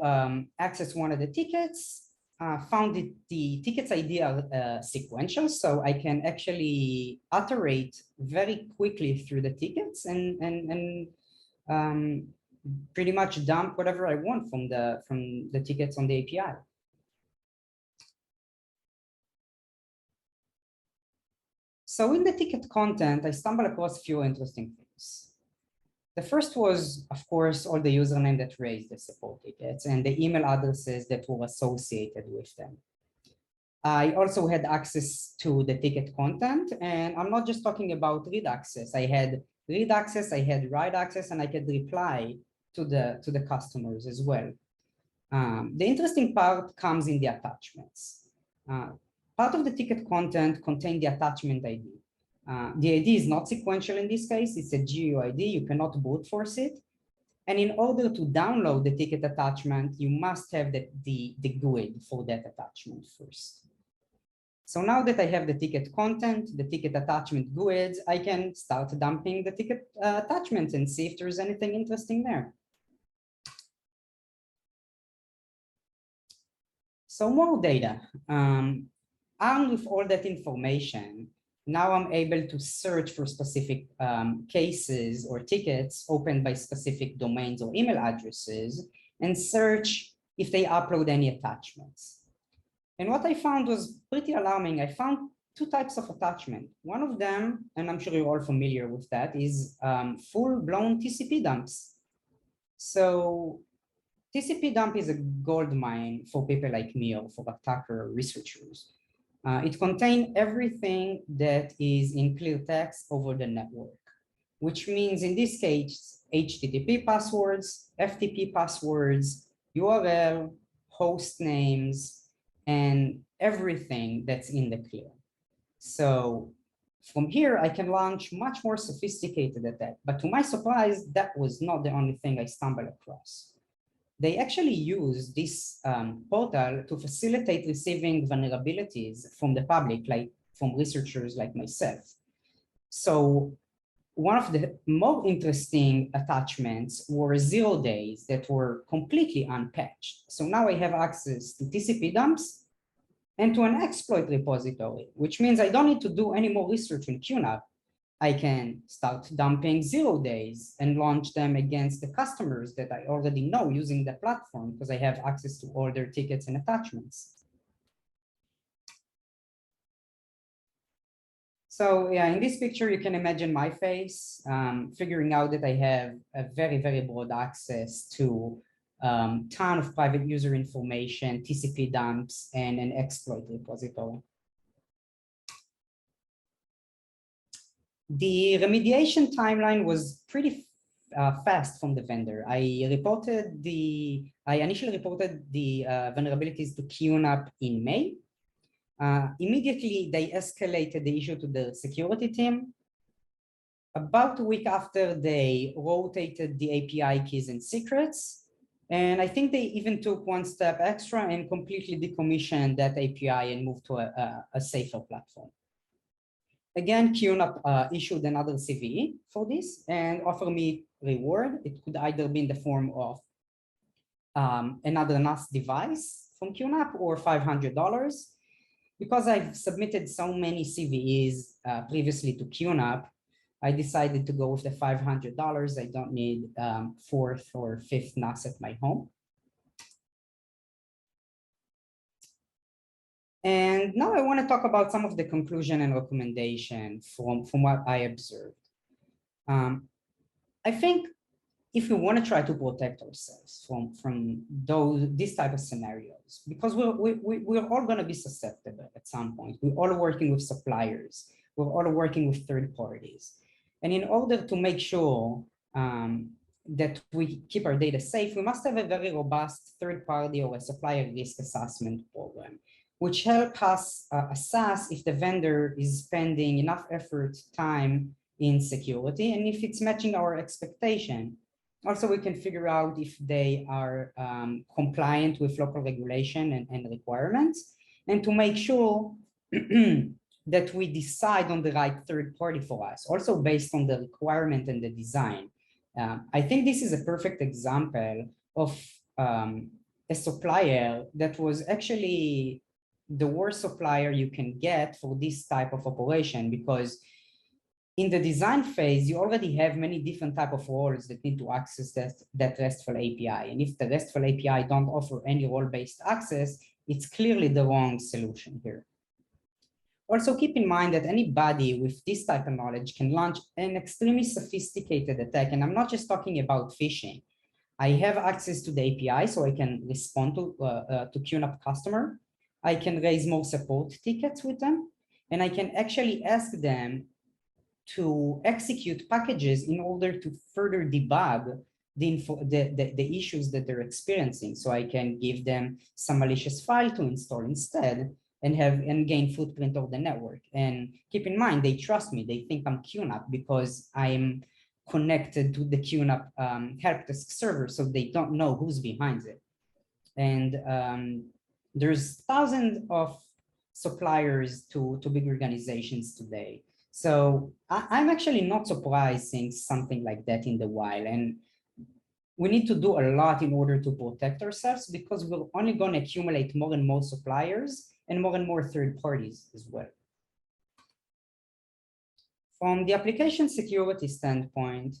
access one of the tickets, found that the tickets ID are sequential, so I can actually iterate very quickly through the tickets and pretty much dump whatever I want from the tickets on the API. So in the ticket content, I stumbled across a few interesting things. The first was, of course, all the username that raised the support tickets and the email addresses that were associated with them. I also had access to the ticket content, and I'm not just talking about read access. I had read access, I had write access, and I could reply to the customers as well. The interesting part comes in the attachments. Part of the ticket content contained the attachment ID. The ID is not sequential in this case, it's a GUID, you cannot brute force it. And in order to download the ticket attachment, you must have the GUID for that attachment first. So now that I have the ticket content, the ticket attachment GUIDs, I can start dumping the ticket attachments and see if there's anything interesting there. So more data. Armed with all that information, now I'm able to search for specific cases or tickets opened by specific domains or email addresses and search if they upload any attachments. And what I found was pretty alarming. I found two types of attachment. One of them, and I'm sure you're all familiar with that, is full-blown TCP dumps. So TCP dump is a gold mine for people like me or for attacker researchers. It contains everything that is in clear text over the network, which means in this case, HTTP passwords, FTP passwords, URL, host names, and everything that's in the clear. So from here, I can launch much more sophisticated attack. But to my surprise, that was not the only thing I stumbled across. They actually use this portal to facilitate receiving vulnerabilities from the public, like from researchers like myself. So one of the more interesting attachments were 0 days that were completely unpatched. So now I have access to TCP dumps and to an exploit repository, which means I don't need to do any more research in QNAP. I can start dumping 0 days and launch them against the customers that I already know using the platform because I have access to all their tickets and attachments. So yeah, in this picture, you can imagine my face, figuring out that I have a very, very broad access to ton of private user information, TCP dumps, and an exploit repository. The remediation timeline was pretty fast from the vendor. I initially reported the vulnerabilities to QNAP in May. Immediately, they escalated the issue to the security team. About a week after, they rotated the API keys and secrets. And I think they even took one step extra and completely decommissioned that API and moved to a safer platform. Again, QNAP issued another CVE for this and offered me reward. It could either be in the form of another NAS device from QNAP or $500. Because I've submitted so many CVEs previously to QNAP, I decided to go with the $500. I don't need fourth or fifth NAS at my home. And now I want to talk about some of the conclusion and recommendation from what I observed. I think if we want to try to protect ourselves from these type of scenarios, because we're all going to be susceptible at some point. We're all working with suppliers. We're all working with third parties. And in order to make sure that we keep our data safe, we must have a very robust third party or a supplier risk assessment program, which help us assess if the vendor is spending enough effort, time in security, and if it's matching our expectation. Also, we can figure out if they are compliant with local regulation and requirements, and to make sure that we decide on the right third party for us, also based on the requirement and the design. I think this is a perfect example of a supplier that was actually the worst supplier you can get for this type of operation, because in the design phase, you already have many different type of roles that need to access that RESTful API. And if the RESTful API don't offer any role-based access, it's clearly the wrong solution here. Also, keep in mind that anybody with this type of knowledge can launch an extremely sophisticated attack. And I'm not just talking about phishing. I have access to the API, so I can respond to QNAP customer. I can raise more support tickets with them, and I can actually ask them to execute packages in order to further debug the issues that they're experiencing. So I can give them some malicious file to install instead and gain footprint of the network. And keep in mind, they trust me. They think I'm QNAP because I'm connected to the QNAP help desk server, so they don't know who's behind it. And there's thousands of suppliers to big organizations today. So I'm actually not surprised seeing something like that in the wild. And we need to do a lot in order to protect ourselves, because we're only going to accumulate more and more suppliers and more third parties as well. From the application security standpoint,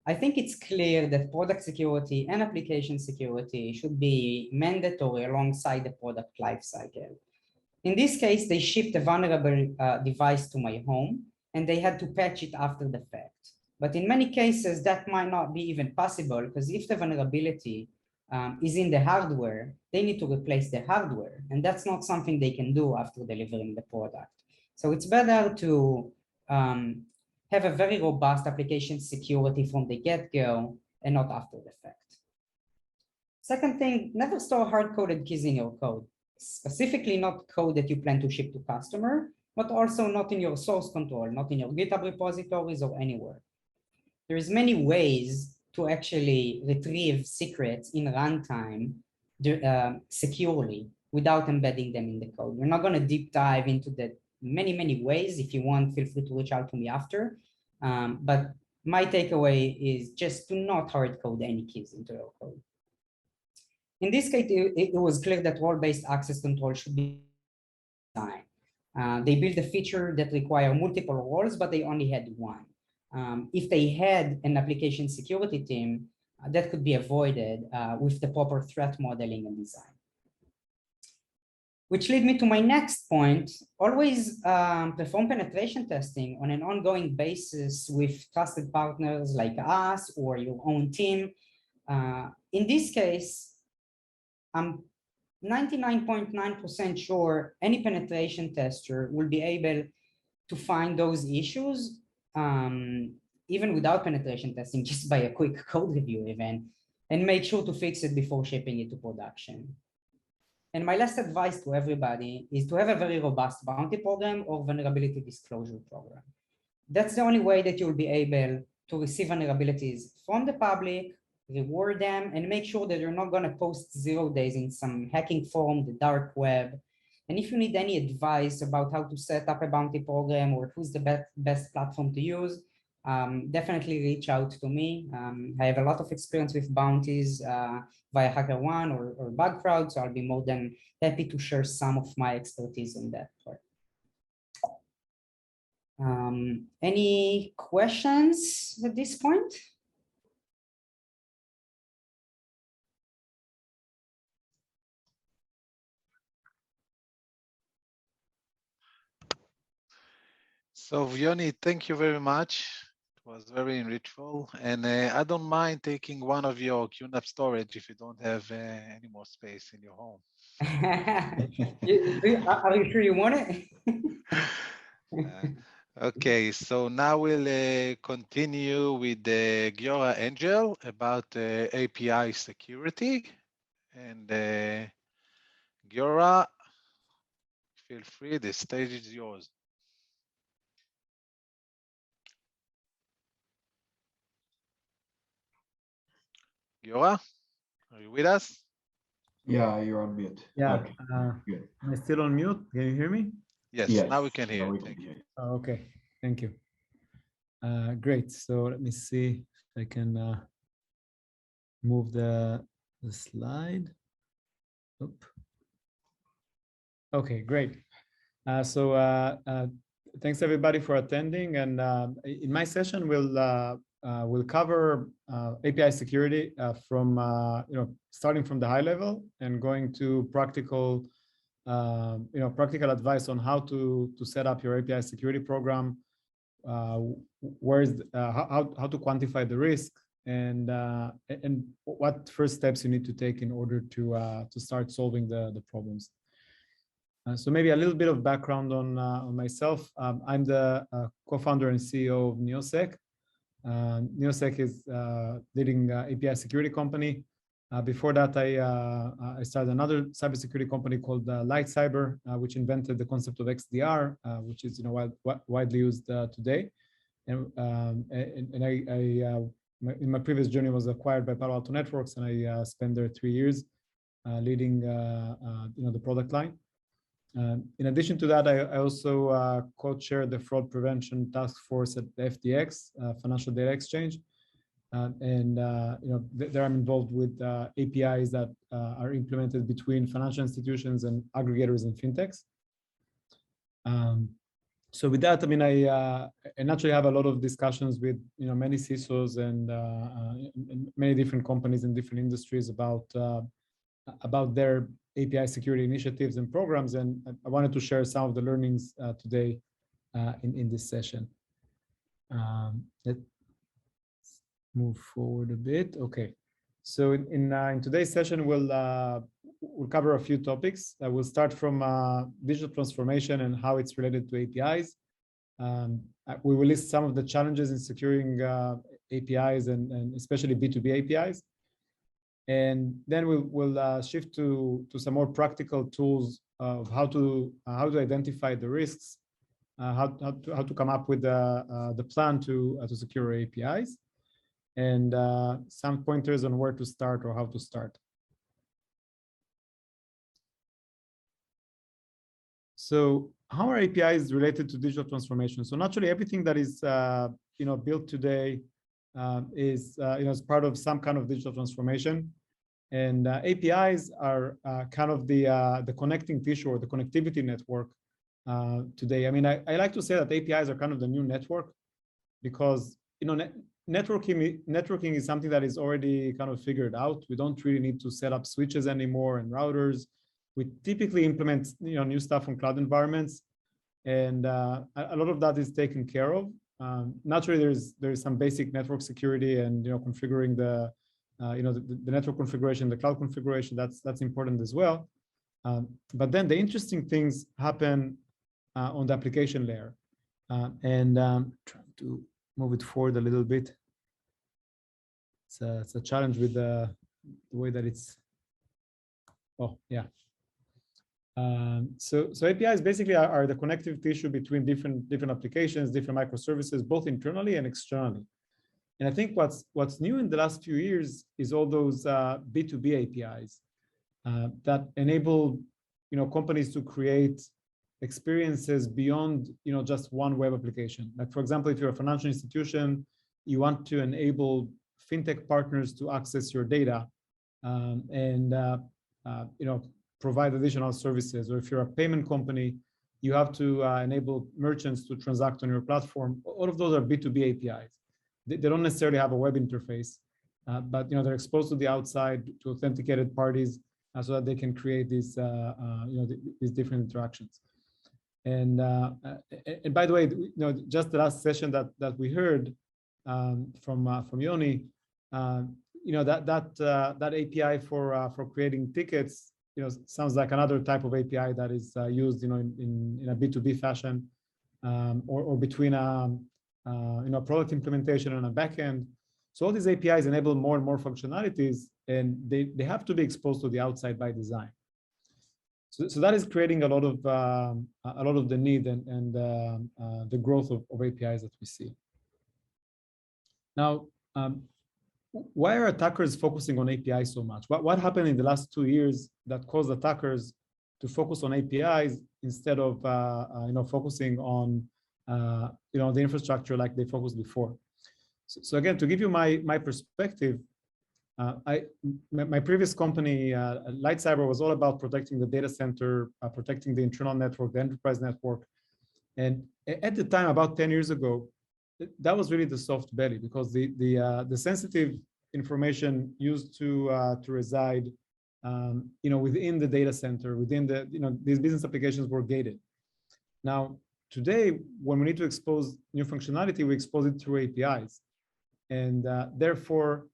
I think it's clear that product security and application security should be mandatory alongside the product lifecycle. In this case, they shipped a vulnerable device to my home, and they had to patch it after the fact. But in many cases, that might not be even possible, because if the vulnerability is in the hardware, they need to replace the hardware. And that's not something they can do after delivering the product. So it's better to have a very robust application security from the get-go and not after the fact. Second thing, never store hard-coded keys in your code, specifically not code that you plan to ship to customer, but also not in your source control, not in your GitHub repositories or anywhere. There's many ways to actually retrieve secrets in runtime securely without embedding them in the code. We're not going to deep dive into the many ways. If you want, feel free to reach out to me after. But my takeaway is just to not hard code any keys into your code. In this case, it was clear that role-based access control should be designed. They built a feature that required multiple roles, but they only had one. If they had an application security team, that could be avoided with the proper threat modeling and design. Which lead me to my next point, always perform penetration testing on an ongoing basis with trusted partners like us or your own team. In this case, I'm 99.9% sure any penetration tester will be able to find those issues even without penetration testing, just by a quick code review event, and make sure to fix it before shipping it to production. And my last advice to everybody is to have a very robust bounty program or vulnerability disclosure program. That's the only way that you'll be able to receive vulnerabilities from the public, reward them, and make sure that you're not going to post 0 days in some hacking forum, the dark web. And if you need any advice about how to set up a bounty program or who's the best platform to use, definitely reach out to me. I have a lot of experience with bounties via HackerOne or Bugcrowd, so I'll be more than happy to share some of my expertise on that part. Any questions at this point? So Yoni, thank you very much. It was very enrichful. And I don't mind taking one of your QNAP storage if you don't have any more space in your home. Are you sure you want it? Okay, so now we'll continue with the Giora Angel about API security. And Giora, feel free, the stage is yours. Giora, are you with us? Yeah, you're on mute. Yeah. Okay. Good. Am I still on mute? Can you hear me? Yes, Yes, now we can hear now you. we can Thank you. hear you. Oh, okay, thank you. Great. So let me see if I can move the slide. Oop. Okay, great. Thanks everybody for attending. And in my session, we'll cover API security from starting from the high level and going to practical practical advice on how to set up your API security program, how to quantify the risk, and what first steps you need to take in order to start solving the problems. So maybe a little bit of background on myself. I'm the co-founder and CEO of Neosec. Neosec is a leading API security company. Before that, I started another cybersecurity company called Light Cyber, which invented the concept of XDR, which is widely used today. And in my previous journey was acquired by Palo Alto Networks, and I spent there 3 years leading the product line. In addition to that, I also co-chair the fraud prevention task force at the FTX, Financial Data Exchange. There I'm involved with APIs that are implemented between financial institutions and aggregators and fintechs. So with that, I mean, I naturally have a lot of discussions with many CISOs and many different companies in different industries about their API security initiatives and programs, and I wanted to share some of the learnings today in this session. Let's move forward a bit. Okay, so in today's session, we'll cover a few topics. We'll start from digital transformation and how it's related to APIs. We will list some of the challenges in securing APIs and especially B2B APIs. And then we'll shift to some more practical tools of how to identify the risks, how to come up with the plan to secure APIs, and some pointers on where to start or how to start. So how are APIs related to digital transformation? So naturally, everything that is built today is as part of some kind of digital transformation, and APIs are kind of the connecting tissue or the connectivity network today. I mean, I like to say that APIs are kind of the new network, because networking is something that is already kind of figured out. We don't really need to set up switches anymore and routers. We typically implement new stuff on cloud environments, and a lot of that is taken care of. Naturally, there's some basic network security and configuring the network configuration, the cloud configuration. That's important as well. But then the interesting things happen on the application layer, and trying to move it forward a little bit. It's a challenge with the way that it's. Oh yeah. So APIs basically are the connective tissue between different applications, different microservices, both internally and externally. And I think what's new in the last few years is all those B2B APIs that enable companies to create experiences beyond just one web application. Like, for example, if you're a financial institution, you want to enable fintech partners to access your data and provide additional services. Or if you're a payment company, you have to enable merchants to transact on your platform. All of those are B2B APIs. They don't necessarily have a web interface, but they're exposed to the outside, to authenticated parties, so that they can create these these different interactions. And by the way, just the last session that we heard from Yoni, that API for creating tickets, sounds like another type of API that is used, in a B2B fashion, or between a product implementation and a backend. So all these APIs enable more and more functionalities, and they have to be exposed to the outside by design. So that is creating a lot of the need and the growth of APIs that we see. Now, why are attackers focusing on APIs so much? What happened in the last 2 years that caused attackers to focus on APIs instead of focusing on the infrastructure like they focused before? So again, to give you my perspective, my previous company, LightCyber, was all about protecting the data center, protecting the internal network, the enterprise network. And at the time, about 10 years ago, that was really the soft belly, because the sensitive information used to reside within the data center, within the these business applications were gated. Now today, when we need to expose new functionality, we expose it through APIs, and therefore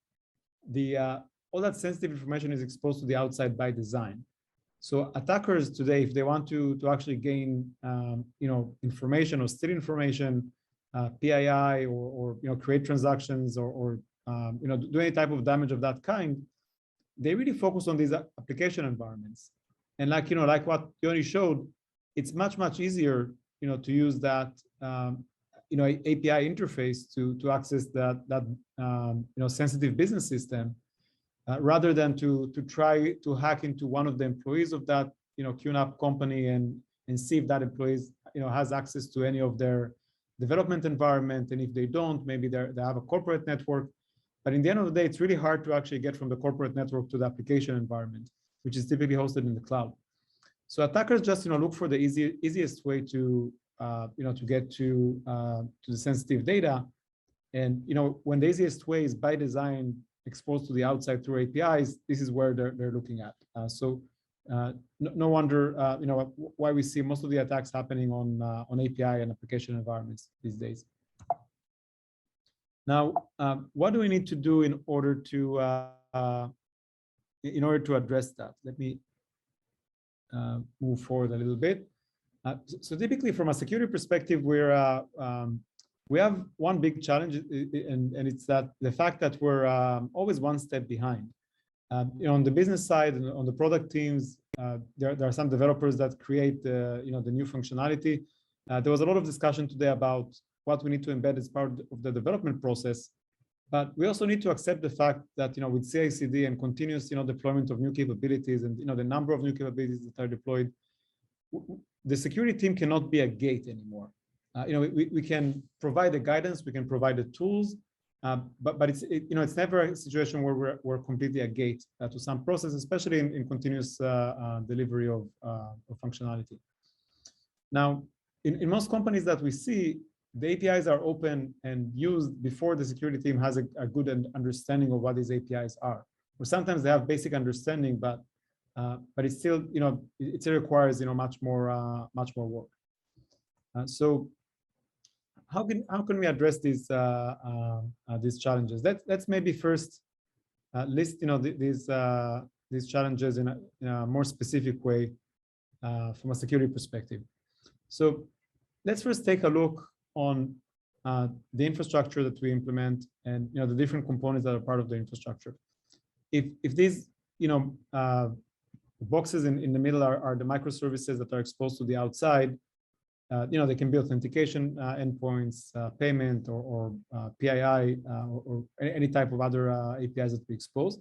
all that sensitive information is exposed to the outside by design. So attackers today, if they want to actually gain information or steal information, PII or create transactions or do any type of damage of that kind, they really focus on these application environments. And like what Yoni showed, it's much easier to use that API interface to access that sensitive business system, rather than to try to hack into one of the employees of that QNAP company and see if that employee has access to any of their development environment, and if they don't, maybe they have a corporate network. But in the end of the day, it's really hard to actually get from the corporate network to the application environment, which is typically hosted in the cloud. So attackers just look for the easiest way to get to the sensitive data, and when the easiest way is by design exposed to the outside through APIs, this is where they're looking at. No wonder why we see most of the attacks happening on API and application environments these days. Now, what do we need to do in order to address that? Let me move forward a little bit. So typically, from a security perspective, we have one big challenge, and it's that the fact that we're always one step behind. On the business side and on the product teams, there are some developers that create the new functionality. There was a lot of discussion today about what we need to embed as part of the development process, but we also need to accept the fact that with CI/CD and continuous deployment of new capabilities and the number of new capabilities that are deployed, the security team cannot be a gate anymore. We can provide the guidance, we can provide the tools, but it's never a situation where we're completely a gate to some process, especially in continuous delivery of functionality. Now, in most companies that we see, the APIs are open and used before the security team has a good understanding of what these APIs are. Or sometimes they have basic understanding, but it still, it still requires, much more work. So how can we address these challenges? Let's maybe first list, these challenges in a more specific way from a security perspective. So let's first take a look on the infrastructure that we implement and the different components that are part of the infrastructure. If these boxes in the middle are the microservices that are exposed to the outside, they can be authentication endpoints, payment, or PII, or any type of other APIs that we expose.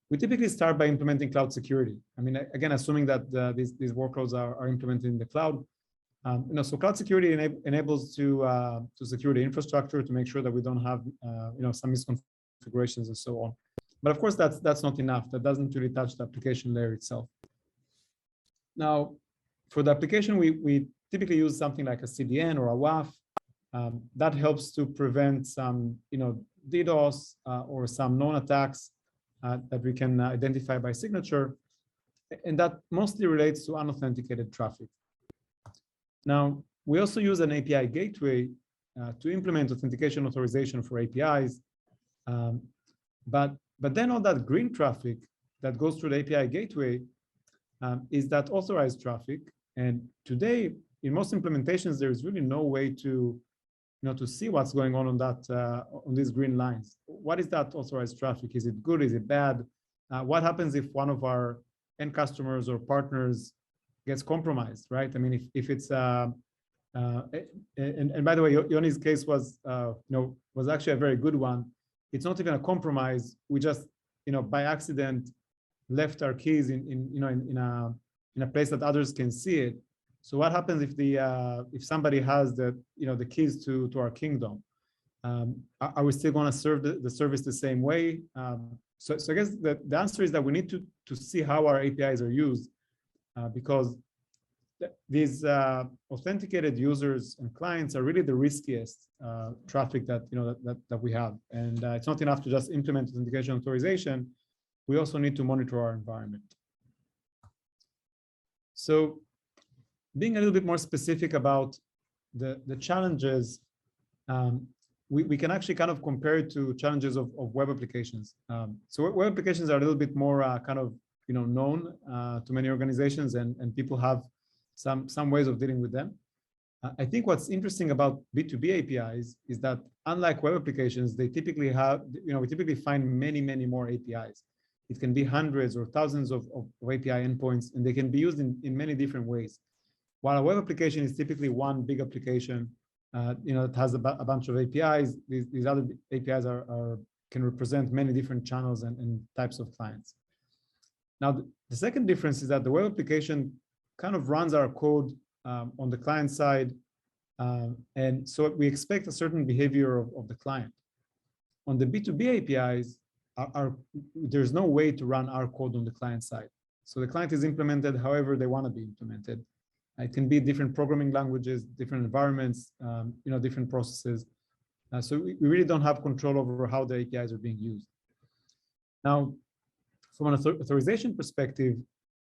We typically start by implementing cloud security. I mean, again, assuming that these workloads are implemented in the cloud. So cloud security enables to secure the infrastructure to make sure that we don't have some misconfigurations and so on. But of course, that's not enough. That doesn't really touch the application layer itself. Now, for the application, we typically use something like a CDN or a WAF. That helps to prevent some DDoS or some known attacks that we can identify by signature, and that mostly relates to unauthenticated traffic. Now, we also use an API gateway to implement authentication authorization for APIs. But then all that green traffic that goes through the API gateway is that authorized traffic. And today, in most implementations, there is really no way to see what's going on on these green lines. What is that authorized traffic? Is it good? Is it bad? What happens if one of our end customers or partners gets compromised, right? I mean, if it's and by the way, Yoni's case was actually a very good one. It's not even a compromise. We just by accident left our keys in a place that others can see it. So what happens if somebody has the keys to our kingdom? Are we still going to serve the service the same way? So I guess the answer is that we need to see how our APIs are used, because these authenticated users and clients are really the riskiest traffic that we have. And it's not enough to just implement authentication authorization. We also need to monitor our environment. So being a little bit more specific about the challenges, we can actually kind of compare it to challenges of web applications. So web applications are a little bit more kind of known to many organizations, and people have some ways of dealing with them. I think what's interesting about B2B APIs is that unlike web applications, they typically have, we typically find many more APIs. It can be hundreds or thousands of API endpoints, and they can be used in many different ways. While a web application is typically one big application, that has a bunch of APIs, these other APIs can represent many different channels and types of clients. Now, the second difference is that the web application kind of runs our code on the client side, and so we expect a certain behavior of the client. On the B2B APIs, there's no way to run our code on the client side. So the client is implemented however they want to be implemented. It can be different programming languages, different environments, different processes. So we really don't have control over how the APIs are being used. Now, from an authorization perspective,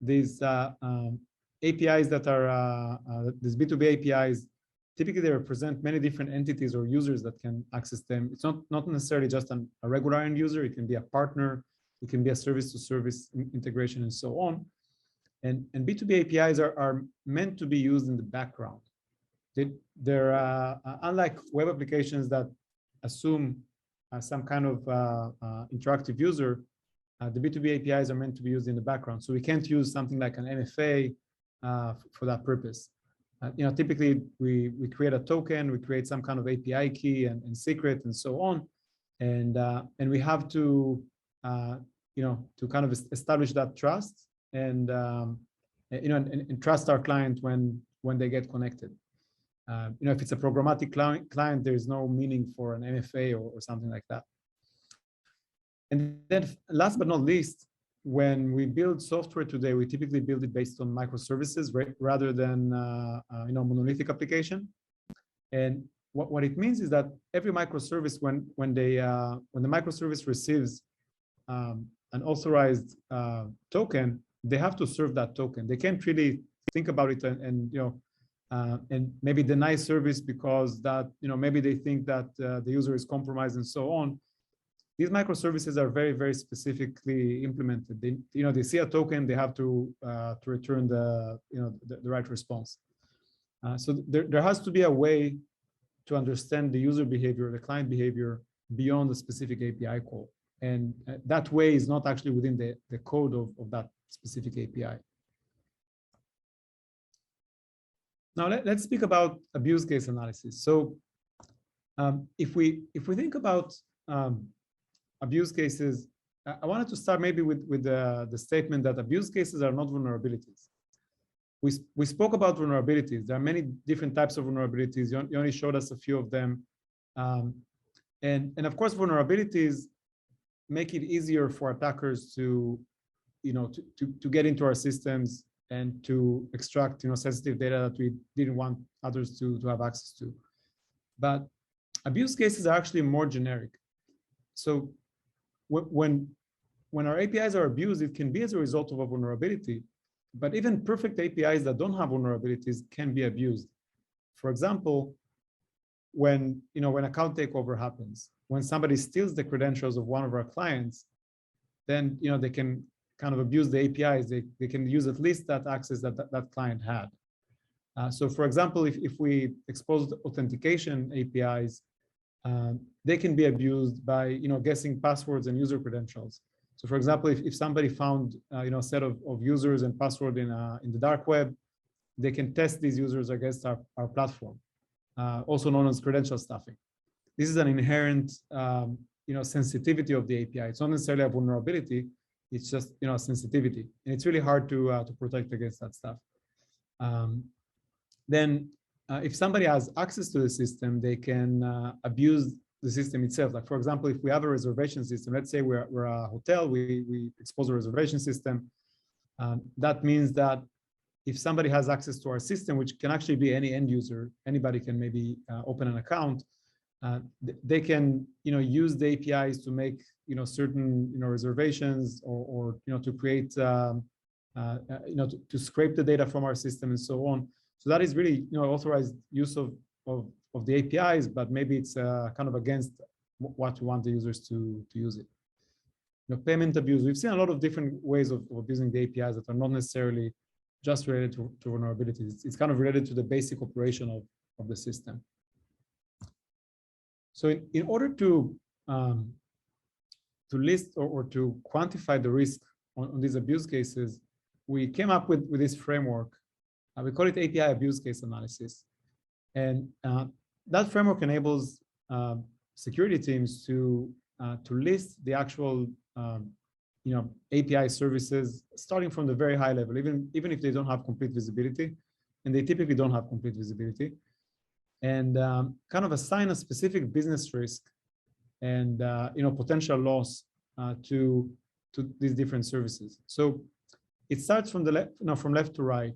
these APIs that are these B2B APIs, typically they represent many different entities or users that can access them. It's not necessarily just a regular end user. It can be a partner. It can be a service-to-service integration and so on. And B2B APIs are meant to be used in the background. They're unlike web applications that assume some kind of interactive user. The B2B APIs are meant to be used in the background. So we can't use something like an MFA for that purpose. Typically we create a token, we create some kind of API key and secret and so on, and we have to to kind of establish that trust and trust our client when they get connected. If it's a programmatic client, there is no meaning for an MFA or something like that. And then last but not least, when we build software today, we typically build it based on microservices rather than monolithic application. And what it means is that every microservice, when the microservice receives an authorized token, they have to serve that token. They can't really think about it and maybe deny service because that maybe they think that the user is compromised and so on. These microservices are very, very specifically implemented. They see a token, they have to return the right response. So there has to be a way to understand the user behavior, the client behavior beyond the specific API call. And that way is not actually within the code of that specific API. Now let's speak about abuse case analysis. So if we think about abuse cases, I wanted to start maybe with the statement that abuse cases are not vulnerabilities. We spoke about vulnerabilities. There are many different types of vulnerabilities. You only showed us a few of them. And of course, vulnerabilities make it easier for attackers to get into our systems and to extract sensitive data that we didn't want others to have access to. But abuse cases are actually more generic. So when our APIs are abused, it can be as a result of a vulnerability, but even perfect APIs that don't have vulnerabilities can be abused. For example, when account takeover happens, when somebody steals the credentials of one of our clients, then they can kind of abuse the APIs. They can use at least that access that client had. So for example, if we expose authentication APIs, they can be abused by guessing passwords and user credentials. So for example, if somebody found a set of users and password in the dark web, they can test these users against our platform, also known as credential stuffing. This is an inherent sensitivity of the API. It's not necessarily a vulnerability. It's just a sensitivity, and it's really hard to protect against that stuff. Then if somebody has access to the system, they can abuse the system itself. Like for example, if we have a reservation system, let's say we're a hotel, we expose a reservation system. That means that if somebody has access to our system, which can actually be any end user, anybody can maybe open an account. They can use the APIs to make certain reservations or to create to scrape the data from our system and so on. So that is really authorized use of the APIs, but maybe it's kind of against what we want the users to use it. Payment abuse. We've seen a lot of different ways of abusing the APIs that are not necessarily just related to vulnerabilities. It's kind of related to the basic operation of the system. So in order to list or to quantify the risk on these abuse cases, we came up with this framework. We call it API abuse case analysis. And that framework enables security teams to list the actual API services starting from the very high level, even if they don't have complete visibility, and they typically don't have complete visibility, and kind of assign a specific business risk and potential loss to these different services. So it starts from the left, from left to right.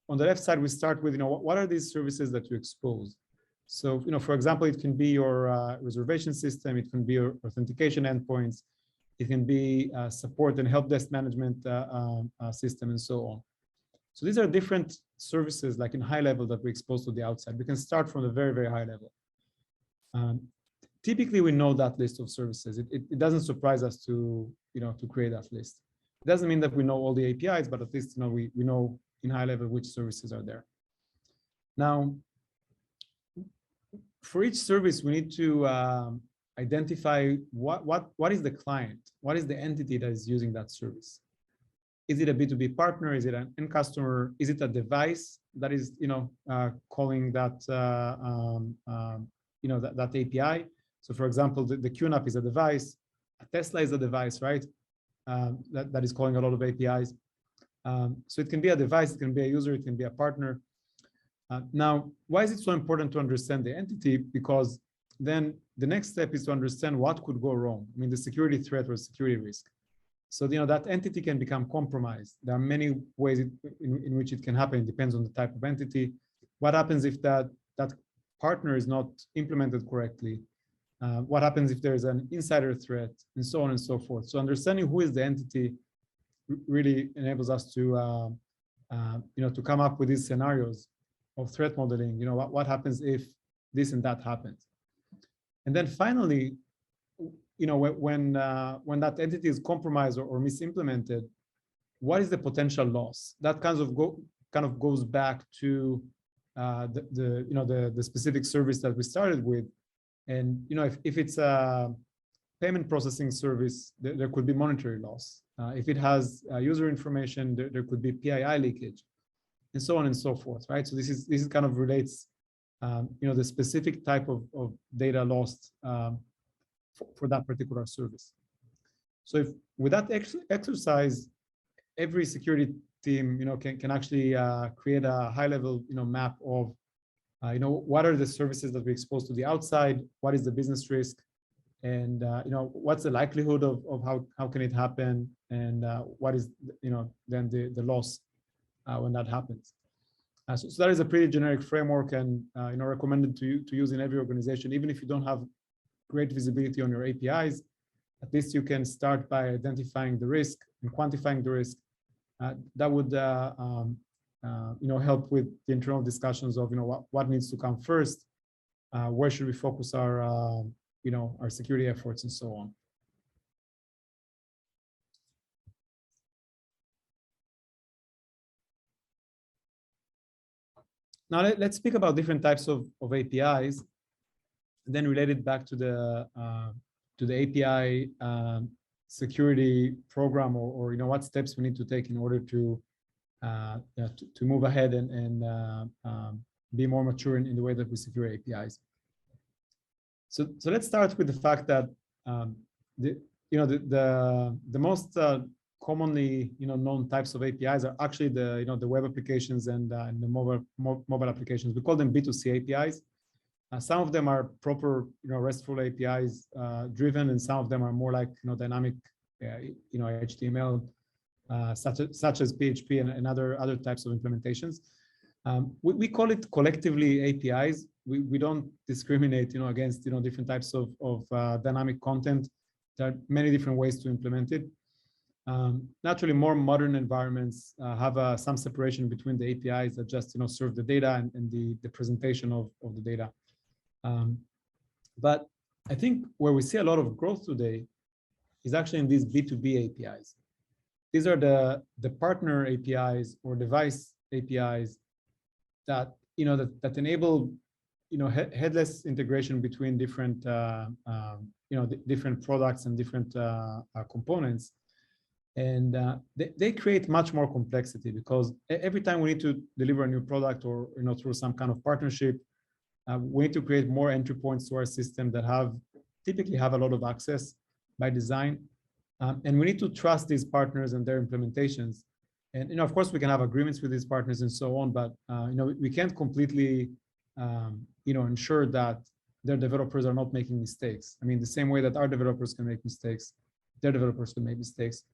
On the left side, we start with what are these services that you expose. So for example, it can be your reservation system, it can be your authentication endpoints, it can be support and help desk management system, and so on. So these are different services, like in high level, that we expose to the outside. We can start from the very, very high level. Typically, we know that list of services. It doesn't surprise us to create that list. It doesn't mean that we know all the APIs, but at least we know in high level which services are there. Now, for each service, we need to identify what is the client, what is the entity that is using that service. Is it a B2B partner? Is it an end customer? Is it a device that is calling that that API? So for example, the QNAP is a device, a Tesla is a device, right? That is calling a lot of APIs. So it can be a device, it can be a user, it can be a partner. Now, why is it so important to understand the entity? Because then the next step is to understand what could go wrong. I mean, the security threat or security risk. So that entity can become compromised. There are many ways in which it can happen. It depends on the type of entity. What happens if that partner is not implemented correctly? What happens if there's an insider threat, and so on and so forth. So understanding who is the entity really enables us to to come up with these scenarios of threat modeling. What happens if this and that happens? And then finally, when that entity is compromised or misimplemented, what is the potential loss? That kind of goes back to the specific service that we started with. And if it's a payment processing service, there could be monetary loss. If it has user information, there could be PII leakage, and so on and so forth, right? So this is kind of relates, the specific type of data lost for that particular service. So if with that exercise, every security team, can actually create a high-level, map of, what are the services that we expose to the outside, what is the business risk, and what's the likelihood of how can it happen, and what is then the loss when that happens. So that is a pretty generic framework, and recommended to use in every organization. Even if you don't have great visibility on your APIs, at least you can start by identifying the risk and quantifying the risk. That would help with the internal discussions of what needs to come first, where should we focus our our security efforts, and so on. Now let's speak about different types of APIs, and then relate it back to the API security program, or what steps we need to take in order to move ahead and be more mature in the way that we secure APIs. So let's start with the fact that the most commonly known types of APIs are actually the web applications and the mobile applications. We call them B2C APIs. Some of them are proper RESTful APIs driven, and some of them are more like dynamic HTML, such as PHP and other types of implementations. We call it collectively APIs. We don't discriminate against different types of dynamic content. There are many different ways to implement it. Naturally, more modern environments have some separation between the APIs that just serve the data and the presentation of the data. But I think where we see a lot of growth today is actually in these B2B APIs. These are the partner APIs or device APIs that that enable headless integration between different different products and different components, and they create much more complexity, because every time we need to deliver a new product or through some kind of partnership, we need to create more entry points to our system that typically have a lot of access by design, and we need to trust these partners and their implementations. And of course, we can have agreements with these partners and so on, but we can't completely ensure that their developers are not making mistakes. I mean, the same way that our developers can make mistakes, their developers can make mistakes.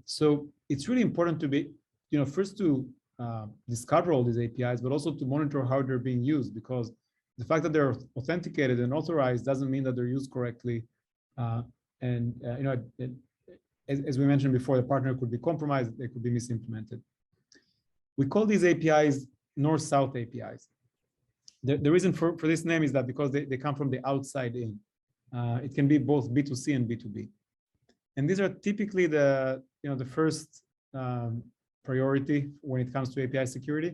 So it's really important to be, first to discover all these APIs, but also to monitor how they're being used, because the fact that they're authenticated and authorized doesn't mean that they're used correctly. As we mentioned before, the partner could be compromised, they could be misimplemented. We call these APIs north-south APIs. The reason for this name is that because they come from the outside in. It can be both B2C and B2B. And these are typically the first priority when it comes to API security.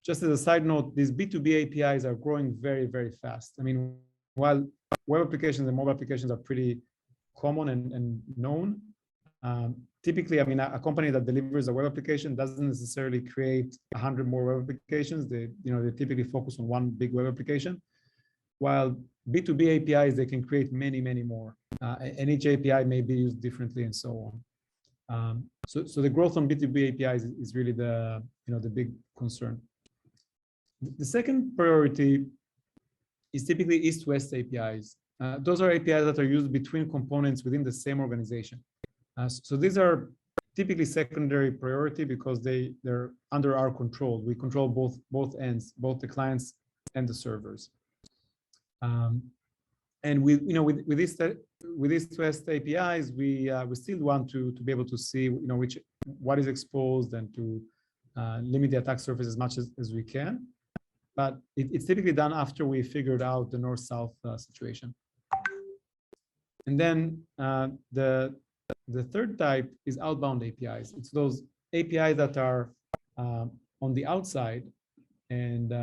Just as a side note, these B2B APIs are growing very, very fast. I mean, while web applications and mobile applications are pretty common and known, typically, I mean, a company that delivers a web application doesn't necessarily create 100 more web applications. They typically focus on one big web application. While B2B APIs, they can create many, many more, and each API may be used differently and so on. So the growth on B2B APIs is really the big concern. The second priority is typically East-West APIs. those are APIs that are used between components within the same organization. So these are typically secondary priority because they're under our control. We control both ends, both the clients and the servers. And with these two APIs, we still want to be able to see what is exposed and to limit the attack surface as much as we can. But it's typically done after we figured out the north-south situation. And then the third type is outbound APIs. It's those APIs that are on the outside, and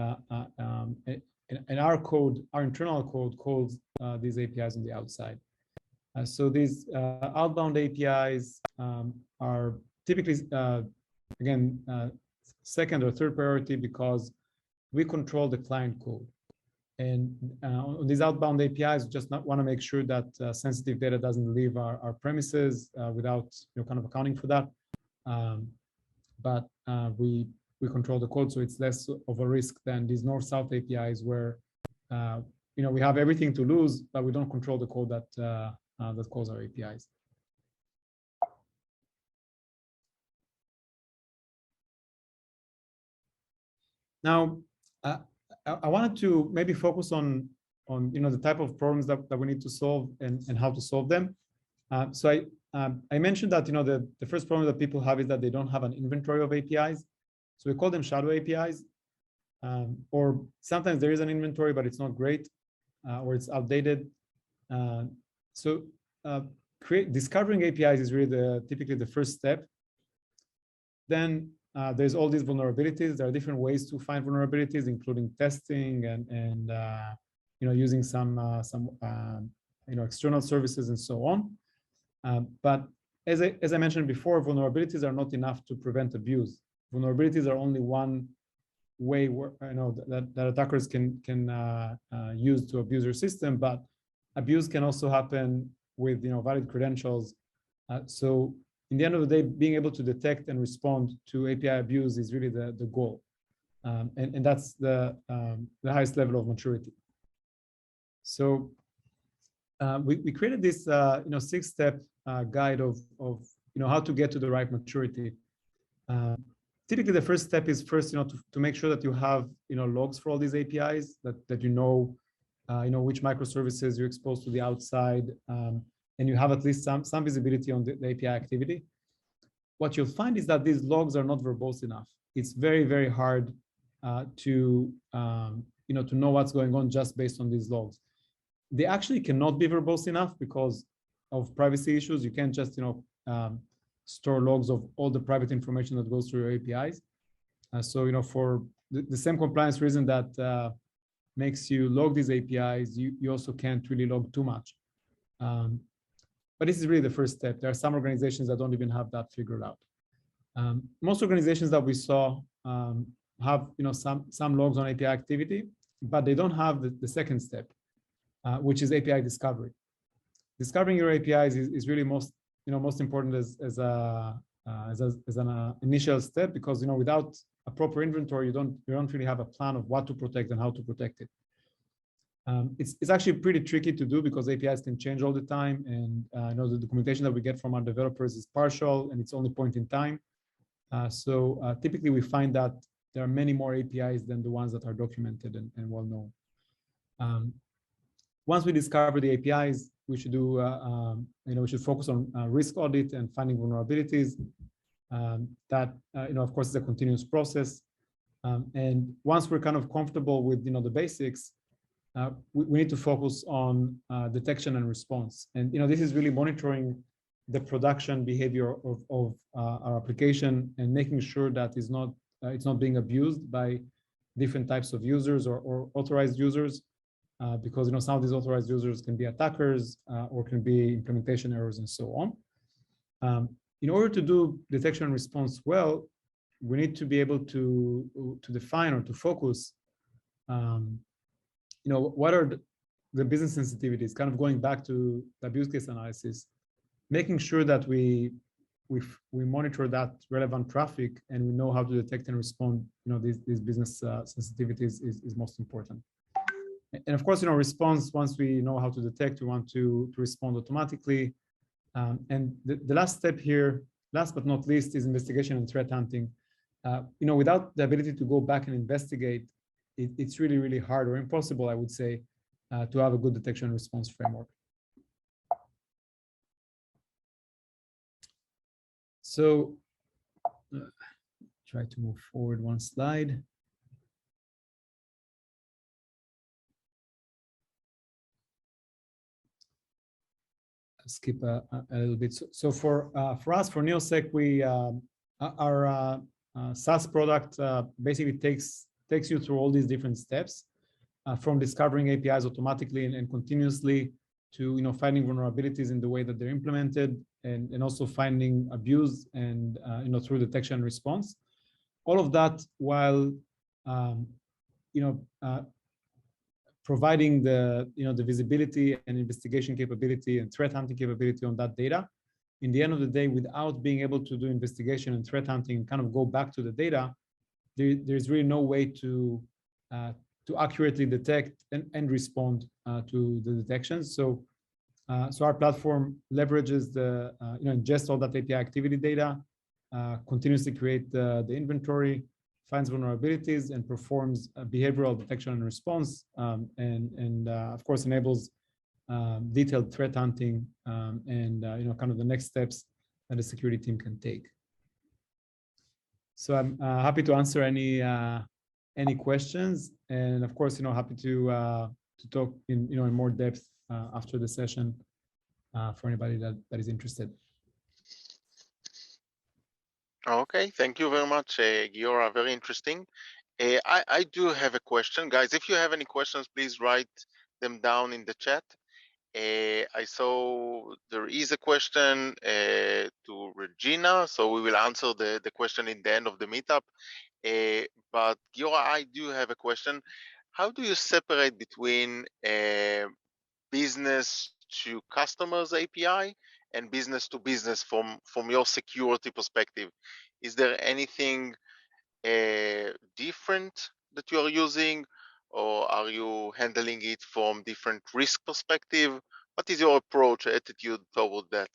our code, our internal code, calls these APIs on the outside. So these outbound APIs are typically, again, second or third priority because we control the client code. And on these outbound APIs, we just want to make sure that sensitive data doesn't leave our premises without kind of accounting for that. But we control the code, so it's less of a risk than these north-south APIs where we have everything to lose, but we don't control the code that calls our APIs. Now, I wanted to maybe focus on the type of problems that we need to solve and how to solve them. So I mentioned that the first problem that people have is that they don't have an inventory of APIs. So we call them shadow APIs, or sometimes there is an inventory, but it's not great, or it's outdated. So discovering APIs is really typically the first step. Then there's all these vulnerabilities. There are different ways to find vulnerabilities, including testing and using some external services and so on. But as I mentioned before, vulnerabilities are not enough to prevent abuse. Vulnerabilities are only one way that attackers can use to abuse your system, but abuse can also happen with valid credentials. So in the end of the day, being able to detect and respond to API abuse is really the goal, and that's the highest level of maturity. So we created this 6-step guide of how to get to the right maturity. Typically, the first step is first to make sure that you have logs for all these APIs, that you know which microservices you're exposed to the outside, and you have at least some visibility on the API activity. What you'll find is that these logs are not verbose enough. It's very, very hard to know what's going on just based on these logs. They actually cannot be verbose enough because of privacy issues. You can't just store logs of all the private information that goes through your APIs. So for the same compliance reason that makes you log these APIs, you also can't really log too much. But this is really the first step. There are some organizations that don't even have that figured out. Most organizations that we saw have some logs on API activity, but they don't have the second step, which is API discovery. Discovering your APIs is really most important as an initial step, because without a proper inventory, you don't really have a plan of what to protect and how to protect it. It's actually pretty tricky to do because APIs can change all the time, and the documentation that we get from our developers is partial and it's only point in time. So typically we find that there are many more APIs than the ones that are documented and well known. Once we discover the APIs, we should do we should focus on risk audit and finding vulnerabilities. That of course is a continuous process. And once we're kind of comfortable with the basics, we need to focus on detection and response. And this is really monitoring the production behavior of our application and making sure that it's not being abused by different types of users or authorized users, because some of these authorized users can be attackers or can be implementation errors and so on. In order to do detection and response well, we need to be able to define or to focus what are the business sensitivities, kind of going back to the abuse case analysis, making sure that we monitor that relevant traffic and we know how to detect and respond, these business sensitivities is most important. And of course, response, once we know how to detect, we want to respond automatically. And the last step here, last but not least, is investigation and threat hunting. Without the ability to go back and investigate, it's really, really hard or impossible, I would say, to have a good detection and response framework. So try to move forward one slide. Skip a little bit. So for us, for Neosec, our SaaS product basically takes you through all these different steps, from discovering APIs automatically and continuously to finding vulnerabilities in the way that they're implemented, and also finding abuse and through detection and response. All of that while providing the visibility and investigation capability and threat hunting capability on that data. In the end of the day, without being able to do investigation and threat hunting, kind of go back to the data, there's really no way to accurately detect and respond to the detections. So our platform leverages the ingest all that API activity data, continuously create the inventory, finds vulnerabilities, and performs behavioral detection and response, and of course enables detailed threat hunting and kind of the next steps that the security team can take. So I'm happy to answer any questions, and of course happy to talk in more depth after the session for anybody that is interested. Okay, thank you very much, Giora. Very interesting. I do have a question. Guys, if you have any questions, please write them down in the chat. I saw there is a question to Regina, so we will answer the question in the end of the meetup. But Giora, I do have a question. How do you separate between business to customers API and business to business from your security perspective? Is there anything different that you are using, or are you handling it from different risk perspective? What is your approach, attitude toward that?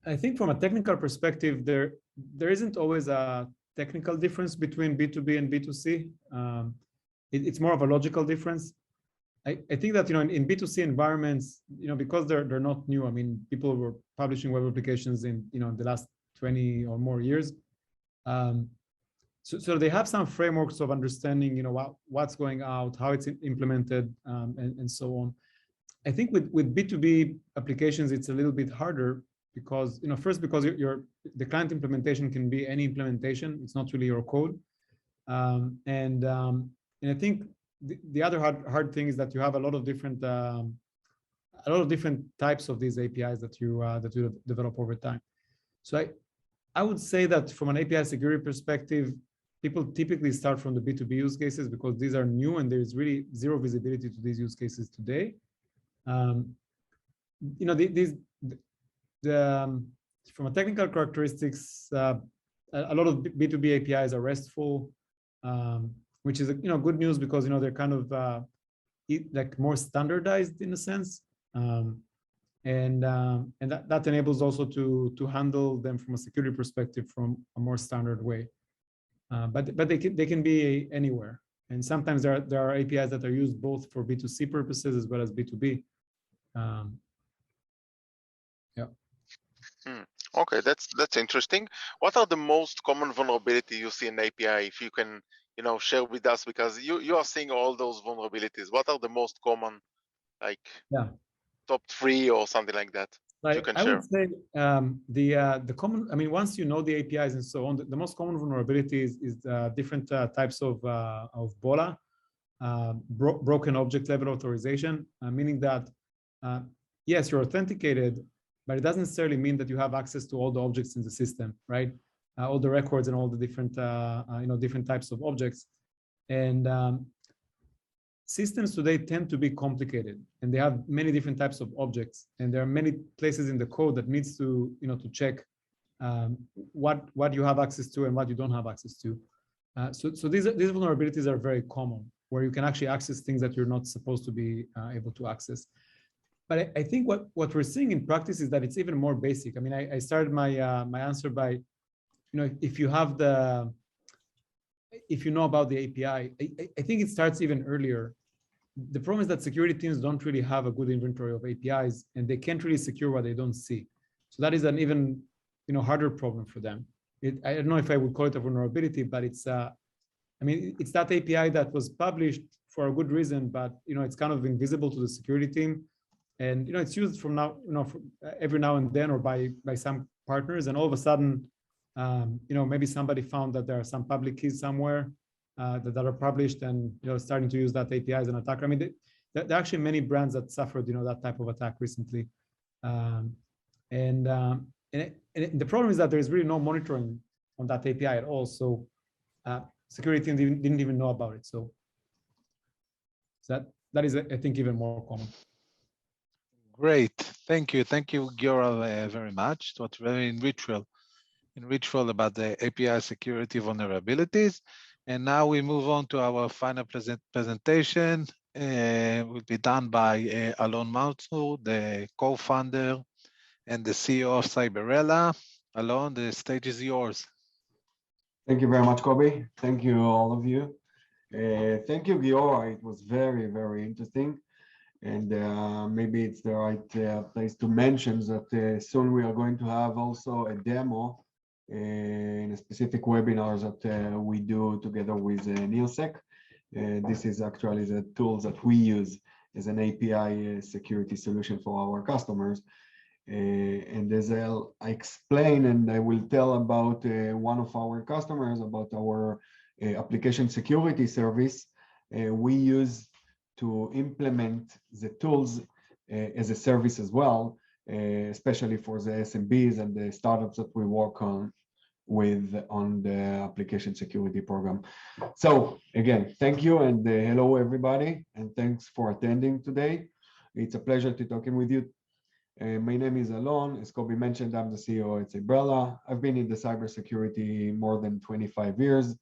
I think from a technical perspective, there isn't always a technical difference between B2B and B2C. It's more of a logical difference. I think that in B2C environments, because they're not new. I mean, people were publishing web applications in the last 20 or more years. So they have some frameworks of understanding what's going out, how it's implemented, and so on. I think with B2B applications, it's a little bit harder because first because the client implementation can be any implementation. It's not really your code, and I think the other hard thing is that you have a lot of different types of these APIs that you develop over time. So I would say that from an API security perspective, people typically start from the B2B use cases because these are new and there's really zero visibility to these use cases today. From a technical characteristics, a lot of B2B APIs are RESTful, which is good news because they're kind of like more standardized in a sense, and that enables also to handle them from a security perspective from a more standard way. But they can be anywhere, and sometimes there are APIs that are used both for B2C purposes as well as B2B. Yeah. Okay, that's interesting. What are the most common vulnerabilities you see in API? If you can, share with us, because you are seeing all those vulnerabilities. What are the most common, like top 3 or something like that? You can share. I would say the common. I mean, once you know the APIs and so on, the most common vulnerability is different types of BOLA, broken object level authorization, meaning that yes, you're authenticated, but it doesn't necessarily mean that you have access to all the objects in the system, right? All the records and all the different different types of objects, and systems today tend to be complicated, and they have many different types of objects, and there are many places in the code that needs to to check what you have access to and what you don't have access to. So these vulnerabilities are very common. where you can actually access things that you're not supposed to be able to access. But I think what we're seeing in practice is that it's even more basic. I mean, I started my my answer by, if you have if you know about the API, I think it starts even earlier. The problem is that security teams don't really have a good inventory of APIs, and they can't really secure what they don't see. So that is an even harder problem for them. I don't know if I would call it a vulnerability, but it's I mean, it's that API that was published for a good reason, but it's kind of invisible to the security team, and it's used from now every now and then or by some partners, and all of a sudden maybe somebody found that there are some public keys somewhere that are published, and starting to use that API as an attacker. I mean, there are actually many brands that suffered that type of attack recently, and the problem is that there is really no monitoring on that API at all. So security team didn't even know about it. So that is, I think, even more common. Great, thank you, Giora, very much. It was very enrichful about the API security vulnerabilities. And now we move on to our final presentation. Will be done by Alon Matsur, the co-founder and the CEO of Cybrella. Alon, the stage is yours. Thank you very much, Kobe. Thank you, all of you. Thank you, Giora. It was very, very interesting. And maybe it's the right place to mention that soon we are going to have also a demo in a specific webinars that we do together with Neosec. This is actually the tools that we use as an API security solution for our customers. And as I explain, and I will tell about one of our customers, about our application security service, we use to implement the tools as a service as well, especially for the SMBs and the startups that we work on the application security program. So again, thank you, and hello everybody, and thanks for attending today. It's a pleasure to talking with you. My name is Alon. As Kobe mentioned, I'm the CEO at Cybrella. I've been in the cybersecurity more than 25 years.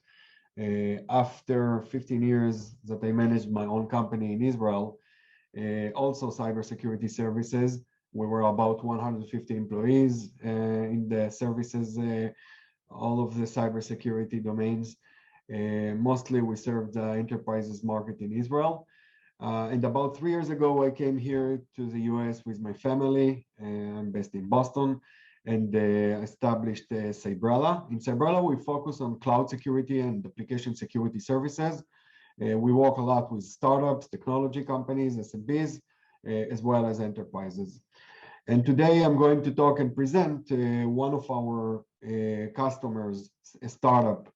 After 15 years that I managed my own company in Israel, also cybersecurity services. We were about 150 employees in the services, all of the cybersecurity domains. Mostly we served the enterprises market in Israel. And about 3 years ago, I came here to the US with my family. I'm based in Boston, and established Cybrella. In Cybrella, we focus on cloud security and application security services. We work a lot with startups, technology companies, SMBs, as well as enterprises. And today I'm going to talk and present one of our customers, a startup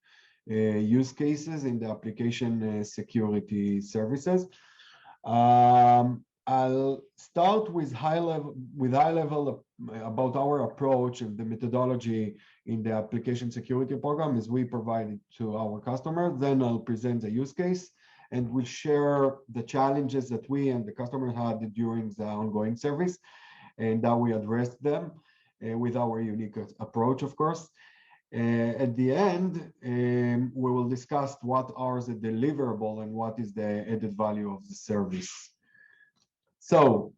use cases in the application security services. I'll start with high level about our approach and the methodology in the application security program as we provide it to our customers. Then I'll present the use case, and we'll share the challenges that we and the customer had during the ongoing service, and how we addressed them with our unique approach, of course. At the end, we will discuss what are the deliverable and what is the added value of the service. So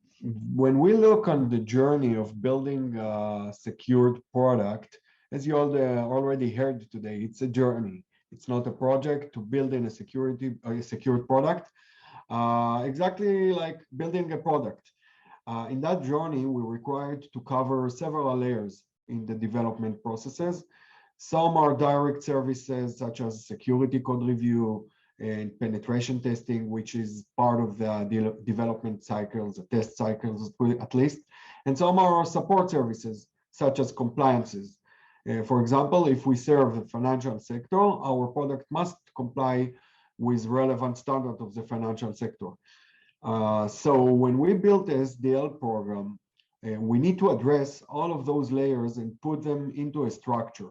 when we look on the journey of building a secured product, as you all already heard today, it's a journey. It's not a project to build in a secured product, exactly like building a product. In that journey, we're required to cover several layers in the development processes. Some are direct services such as security code review and penetration testing, which is part of the development cycles, the test cycles at least. And some are support services such as compliances. For example, if we serve the financial sector, our product must comply with relevant standards of the financial sector. So when we built the SDL program, we need to address all of those layers and put them into a structure.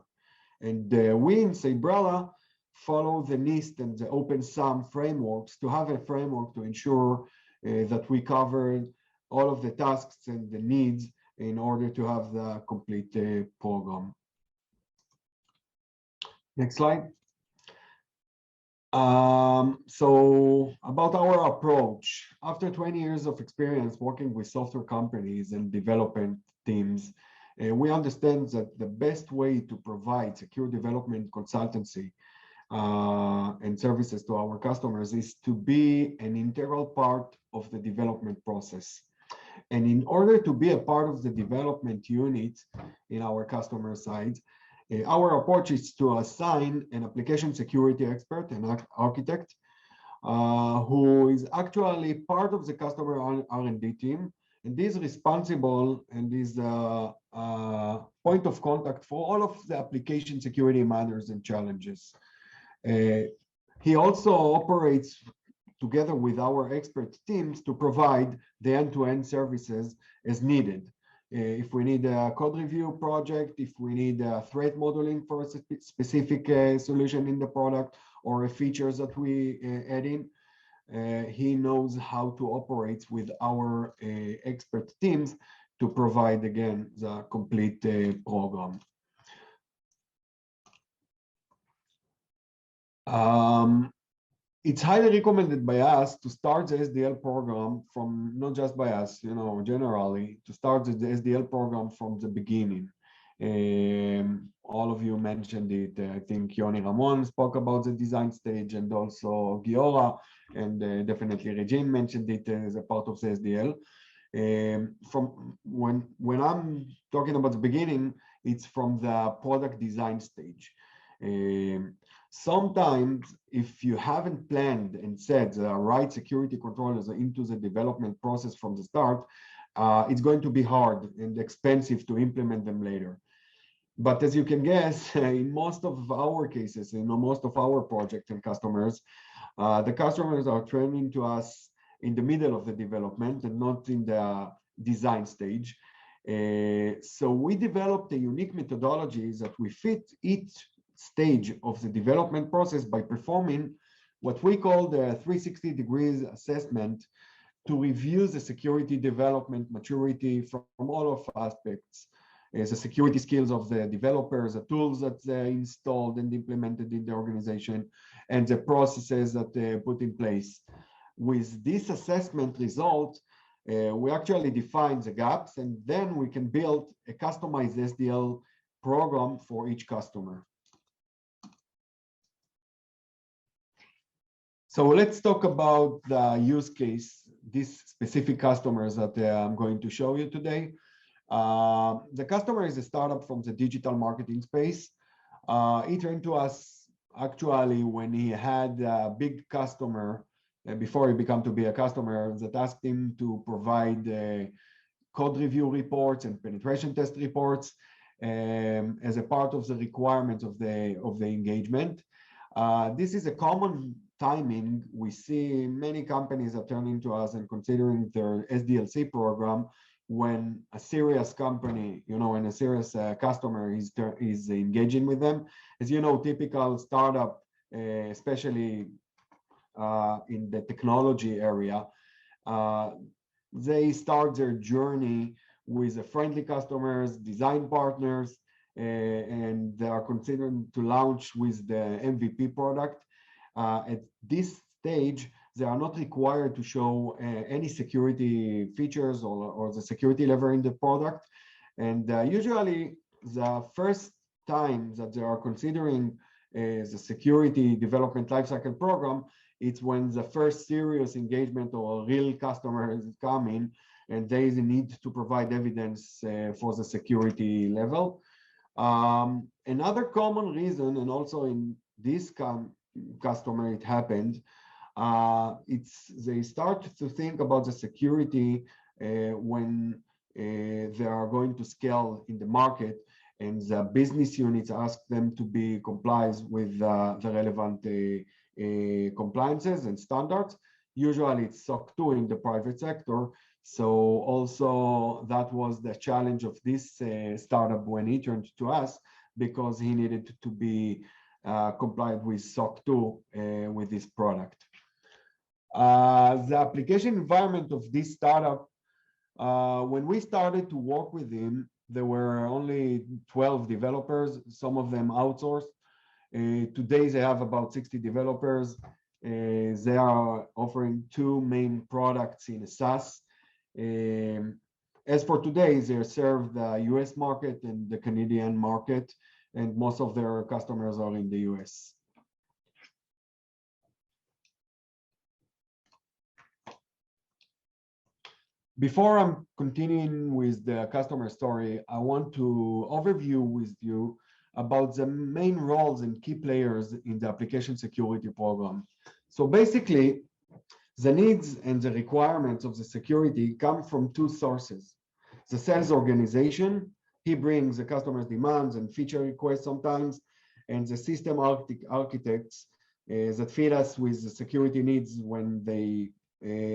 And we in Cybrella follow the NIST and the OpenSAM frameworks to have a framework to ensure that we cover all of the tasks and the needs in order to have the complete program. Next slide. So about our approach, after 20 years of experience working with software companies and development teams, we understand that the best way to provide secure development consultancy and services to our customers is to be an integral part of the development process. And in order to be a part of the development unit in our customer side, our approach is to assign an application security expert, an architect, who is actually part of the customer R&D team, and is responsible and is point of contact for all of the application security matters and challenges. He also operates together with our expert teams to provide the end-to-end services as needed. If we need a code review project, if we need a threat modeling for a specific solution in the product or features that we add in, he knows how to operate with our expert teams to provide, again, the complete program. It's highly recommended by us to start the SDL program from, not just by us, generally, to start the SDL program from the beginning. All of you mentioned it. I think Yoni Ramon spoke about the design stage, and also Giora, and definitely Regine mentioned it as a part of the SDL. From when I'm talking about the beginning, it's from the product design stage. Sometimes, if you haven't planned and set the right security controllers into the development process from the start, it's going to be hard and expensive to implement them later. But as you can guess, in most of our cases, in most of our projects and customers, the customers are turning to us in the middle of the development and not in the design stage. So we developed a unique methodology that we fit each stage of the development process by performing what we call the 360 degrees assessment to review the security development maturity from all of aspects, the security skills of the developers, the tools that they installed and implemented in the organization, and the processes that they put in place. With this assessment result, we actually define the gaps, and then we can build a customized SDL program for each customer. So let's talk about the use case, these specific customers that I'm going to show you today. The customer is a startup from the digital marketing space. He turned to us actually when he had a big customer, before he became to be a customer, that asked him to provide code review reports and penetration test reports as a part of the requirements of the engagement. This is a common timing. We see many companies are turning to us and considering their SDLC program when a serious company, when a serious customer is engaging with them. As you know, typical startup, especially in the technology area, they start their journey with friendly customers, design partners, and they are considering to launch with the MVP product. At this stage, they are not required to show any security features or the security level in the product. And usually, the first time that they are considering the security development lifecycle program, it's when the first serious engagement or a real customer is coming, and they need to provide evidence for the security level. Another common reason, and also in this customer it happened, they start to think about the security when they are going to scale in the market, and the business units ask them to be compliant with the relevant compliances and standards. Usually it's SOC 2 in the private sector. So also that was the challenge of this startup when he turned to us, because he needed to be compliant with SOC 2 with this product. The application environment of this startup, when we started to work with him, there were only 12 developers, some of them outsourced. Today, they have about 60 developers. They are offering two main products in a SaaS. As for today, they serve the US market and the Canadian market, and most of their customers are in the US. Before I'm continuing with the customer story, I want to overview with you about the main roles and key players in the application security program. So basically, the needs and the requirements of the security come from two sources. The sales organization, he brings the customer's demands and feature requests sometimes, and the system architects that feed us with the security needs when they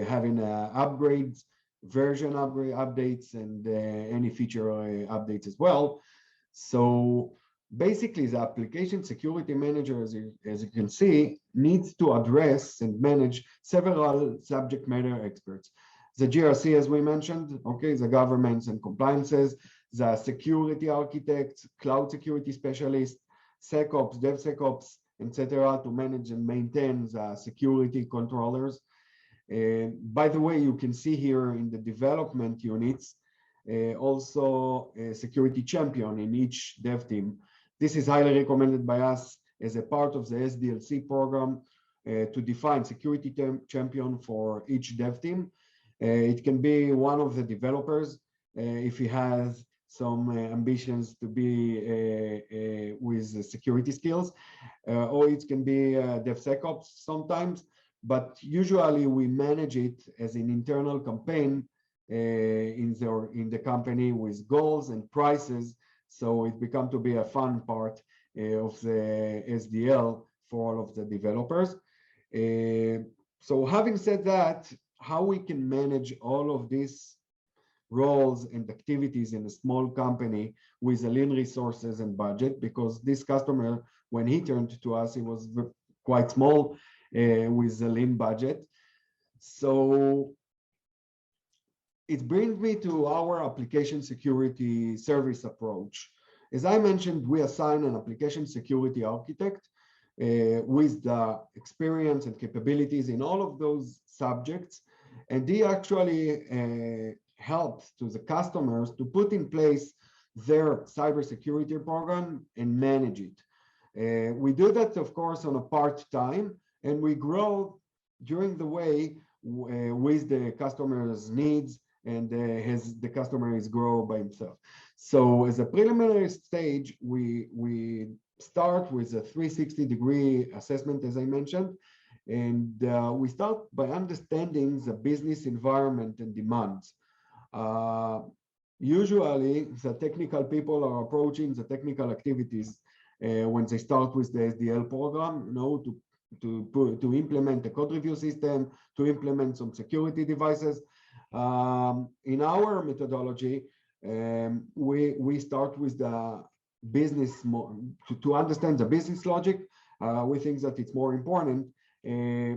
having upgrades, version updates, and any feature updates as well. So basically, the application security manager, as you can see, needs to address and manage several subject matter experts. The GRC, as we mentioned, okay, the governments and compliances, the security architects, cloud security specialists, SecOps, DevSecOps, etc., to manage and maintain the security controllers. By the way, you can see here in the development units, also a security champion in each dev team. This is highly recommended by us as a part of the SDLC program to define security champion for each dev team. It can be one of the developers if he has some ambitions to be with security skills, or it can be DevSecOps sometimes, but usually we manage it as an internal campaign in the company with goals and prices. So it becomes to be a fun part of the SDL for all of the developers. So having said that, how we can manage all of these roles and activities in a small company with a lean resources and budget, because this customer, when he turned to us, he was quite small with a lean budget. So it brings me to our application security service approach. As I mentioned, we assign an application security architect with the experience and capabilities in all of those subjects. And he actually helps to the customers to put in place their cybersecurity program and manage it. We do that, of course, on a part-time, and we grow during the way with the customer's needs and as the customer is grow by himself. So as a preliminary stage, we start with a 360-degree assessment, as I mentioned, and we start by understanding the business environment and demands. Usually, the technical people are approaching the technical activities when they start with the SDL program, you know, to implement a code review system, to implement some security devices. In our methodology, we start with the business to understand the business logic. We think that it's more important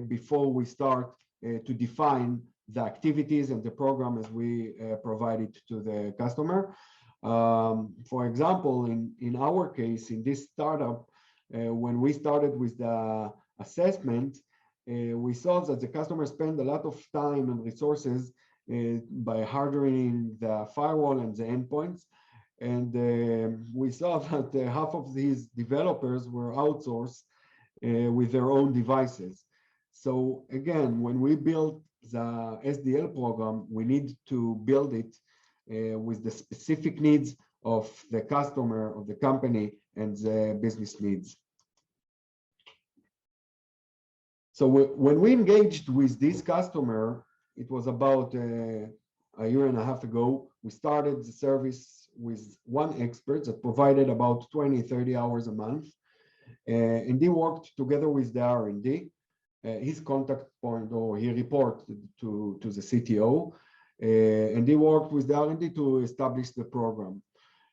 before we start to define the activities and the program as we provide it to the customer. For example, in our case, in this startup, when we started with the assessment, we saw that the customer spent a lot of time and resources by hardening the firewall and the endpoints. And we saw that half of these developers were outsourced with their own devices. So again, when we build the SDL program, we need to build it with the specific needs of the customer, of the company, and the business needs. So when we engaged with this customer, it was about a year and a half ago. We started the service with one expert that provided about 20, 30 hours a month. And he worked together with the R&D. His contact point, or he reported to the CTO, and he worked with the R&D to establish the program.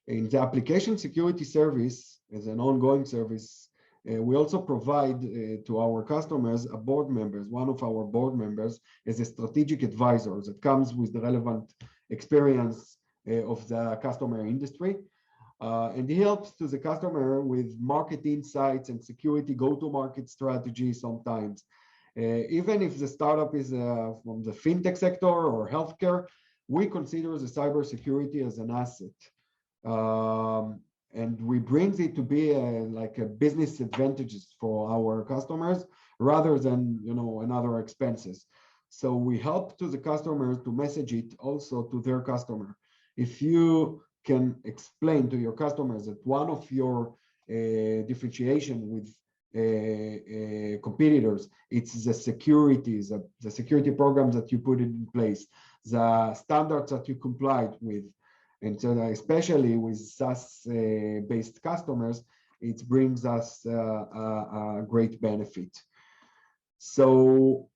In the application security service, as an ongoing service, we also provide to our customers a board members, one of our board members as a strategic advisor that comes with the relevant experience of the customer industry. And he helps to the customer with market insights and security go-to-market strategy sometimes. Even if the startup is from the fintech sector or healthcare, we consider the cybersecurity as an asset. And we bring it to be like a business advantages for our customers rather than another expenses. So we help to the customers to message it also to their customer. If you can explain to your customers that one of your differentiation with competitors, it's the security programs that you put in place, the standards that you complied with, and so especially with SaaS-based customers, it brings us a great benefit. So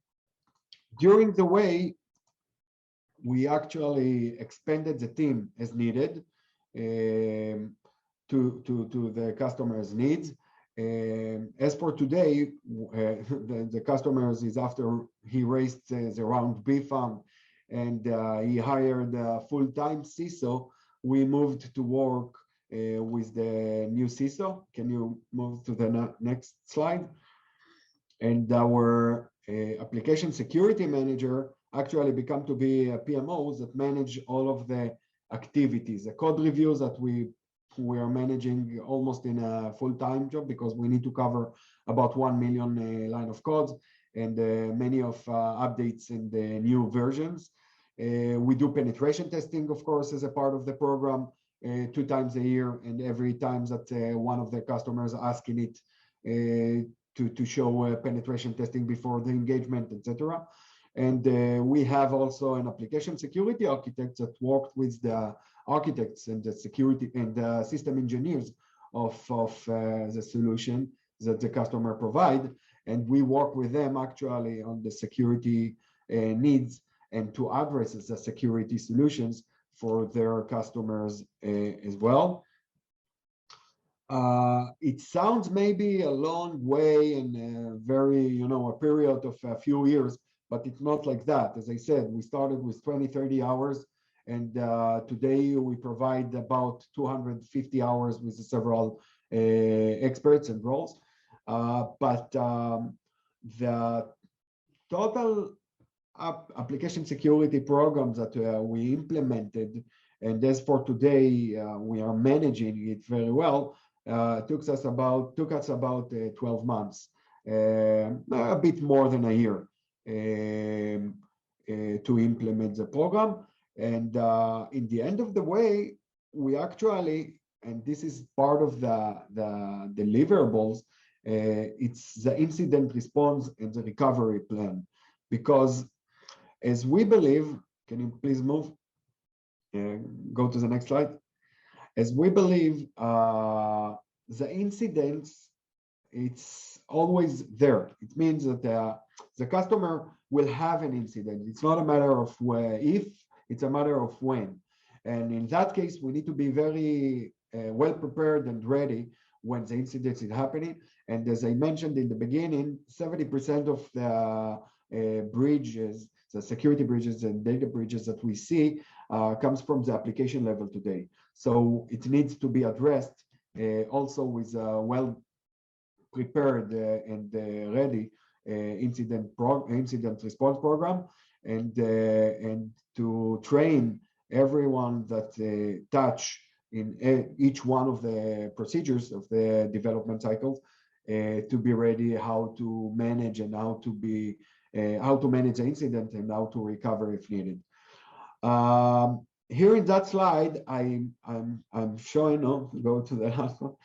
during the way, we actually expanded the team as needed to the customer's needs. As for today, the customers is after he raised the round B fund and he hired a full-time CISO, we moved to work with the new CISO. Can you move to the next slide? And our application security manager actually become to be PMOs that manage all of the activities, the code reviews that we are managing almost in a full-time job because we need to cover about 1 million line of codes and many of updates in the new versions. We do penetration testing, of course, as a part of the program 2 times a year, and every time that one of the customers asking it to show penetration testing before the engagement, etc. And we have also an application security architect that worked with the architects and the security and the system engineers of the solution that the customer provide. And we work with them actually on the security needs and to address the security solutions for their customers as well. It sounds maybe a long way and very, a period of a few years, but it's not like that. As I said, we started with 20, 30 hours, and today we provide about 250 hours with several experts and roles. But the total application security programs that we implemented, and as for today, we are managing it very well, took us about 12 months, a bit more than a year to implement the program. And in the end of the way, we actually, and this is part of the deliverables, it's the incident response and the recovery plan. Because as we believe, can you please move? Go to the next slide. As we believe, the incidents, it's always there. It means that the customer will have an incident. It's not a matter of if, it's a matter of when. And in that case, we need to be very well prepared and ready when the incident is happening. And as I mentioned in the beginning, 70% of the bridges, the security bridges and data bridges that we see comes from the application level today. So it needs to be addressed also with a well prepared and ready incident response program, and to train everyone that touch in each one of the procedures of the development cycles to be ready how to manage and how to manage the incident and how to recover if needed. Here in that slide, I'm showing, go to the last one.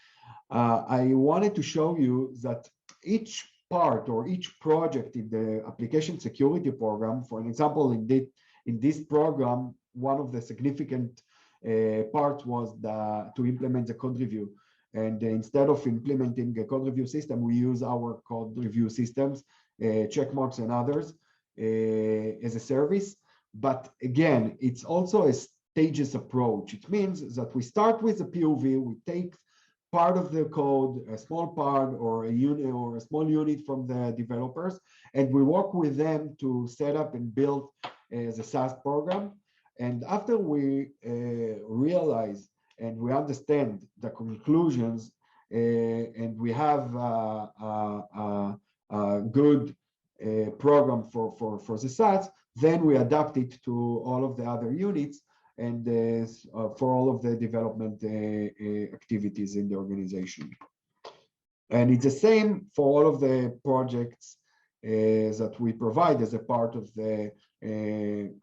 I wanted to show you that each part or each project in the application security program, for an example, in this program, one of the significant parts was to implement the code review. And instead of implementing a code review system, we use our code review systems, Checkmarks and others as a service. But again, it's also a stages approach. It means that we start with a POV, we take part of the code, a small part or a unit or a small unit from the developers, and we work with them to set up and build as a SaaS program. And after we realize and we understand the conclusions, and we have a good program for the SaaS, then we adapt it to all of the other units and for all of the development activities in the organization. And it's the same for all of the projects that we provide as a part of the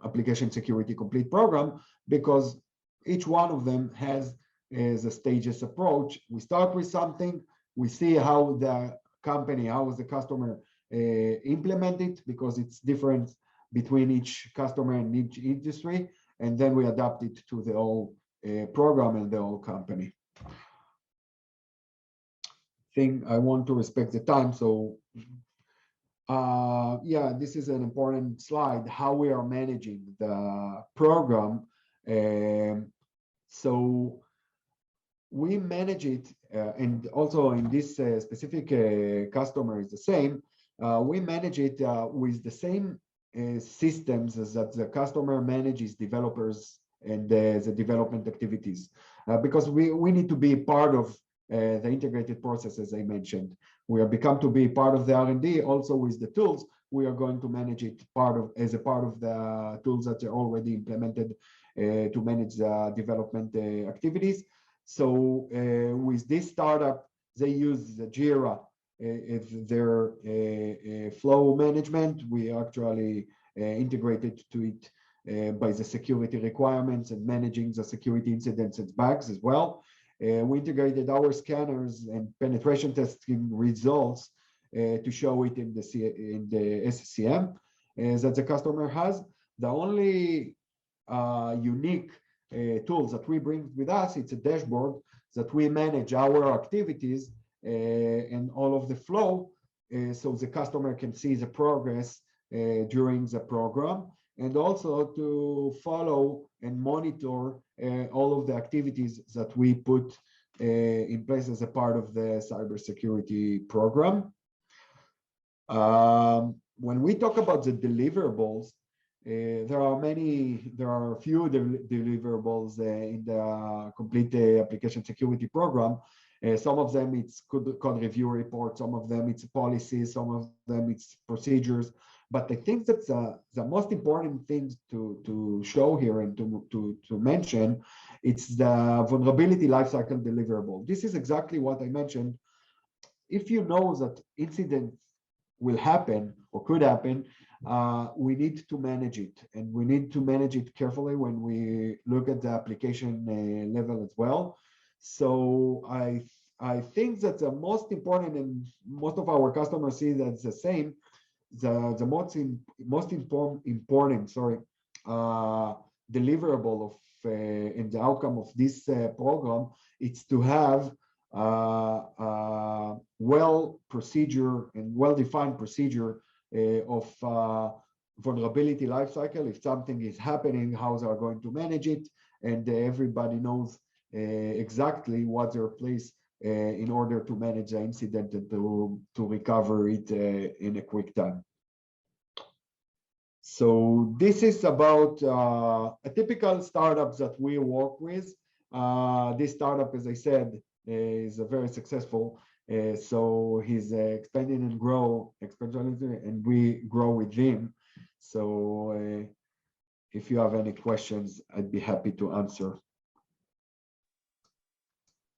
Application Security Complete program, because each one of them has a stages approach. We start with something, we see how the company, how the customer implement it, because it's different between each customer and each industry, and then we adapt it to the whole program and the whole company. I want to respect the time, so yeah, this is an important slide, how we are managing the program. So we manage it, and also in this specific customer is the same. We manage it with the same systems as that the customer manages developers and the development activities, because we need to be part of the integrated process, as I mentioned. We have become to be part of the R&D also with the tools. We are going to manage it as a part of the tools that are already implemented to manage the development activities. So with this startup, they use the Jira as their flow management. We actually integrated to it by the security requirements and managing the security incidents and bugs as well. We integrated our scanners and penetration testing results to show it in the SCCM that the customer has. The only unique tools that we bring with us, it's a dashboard that we manage our activities and all of the flow, so the customer can see the progress during the program, and also to follow and monitor all of the activities that we put in place as a part of the cybersecurity program. When we talk about the deliverables, there are a few deliverables in the complete application security program. Some of them it's code review report, some of them it's policies, some of them it's procedures. But I think that the most important thing to show here and to mention, it's the vulnerability lifecycle deliverable. This is exactly what I mentioned. If you know that incidents will happen or could happen, we need to manage it, and we need to manage it carefully when we look at the application level as well. So I think that the most important, and most of our customers see that's the same, the most important deliverable of in the outcome of this program, it's to have well-defined procedure of vulnerability lifecycle. If something is happening, how they are going to manage it, and everybody knows exactly what their place in order to manage the incident and to recover it in a quick time. So this is about a typical startup that we work with. This startup, as I said, is very successful. So he's expanding and grow exponentially, and we grow with him. So if you have any questions, I'd be happy to answer.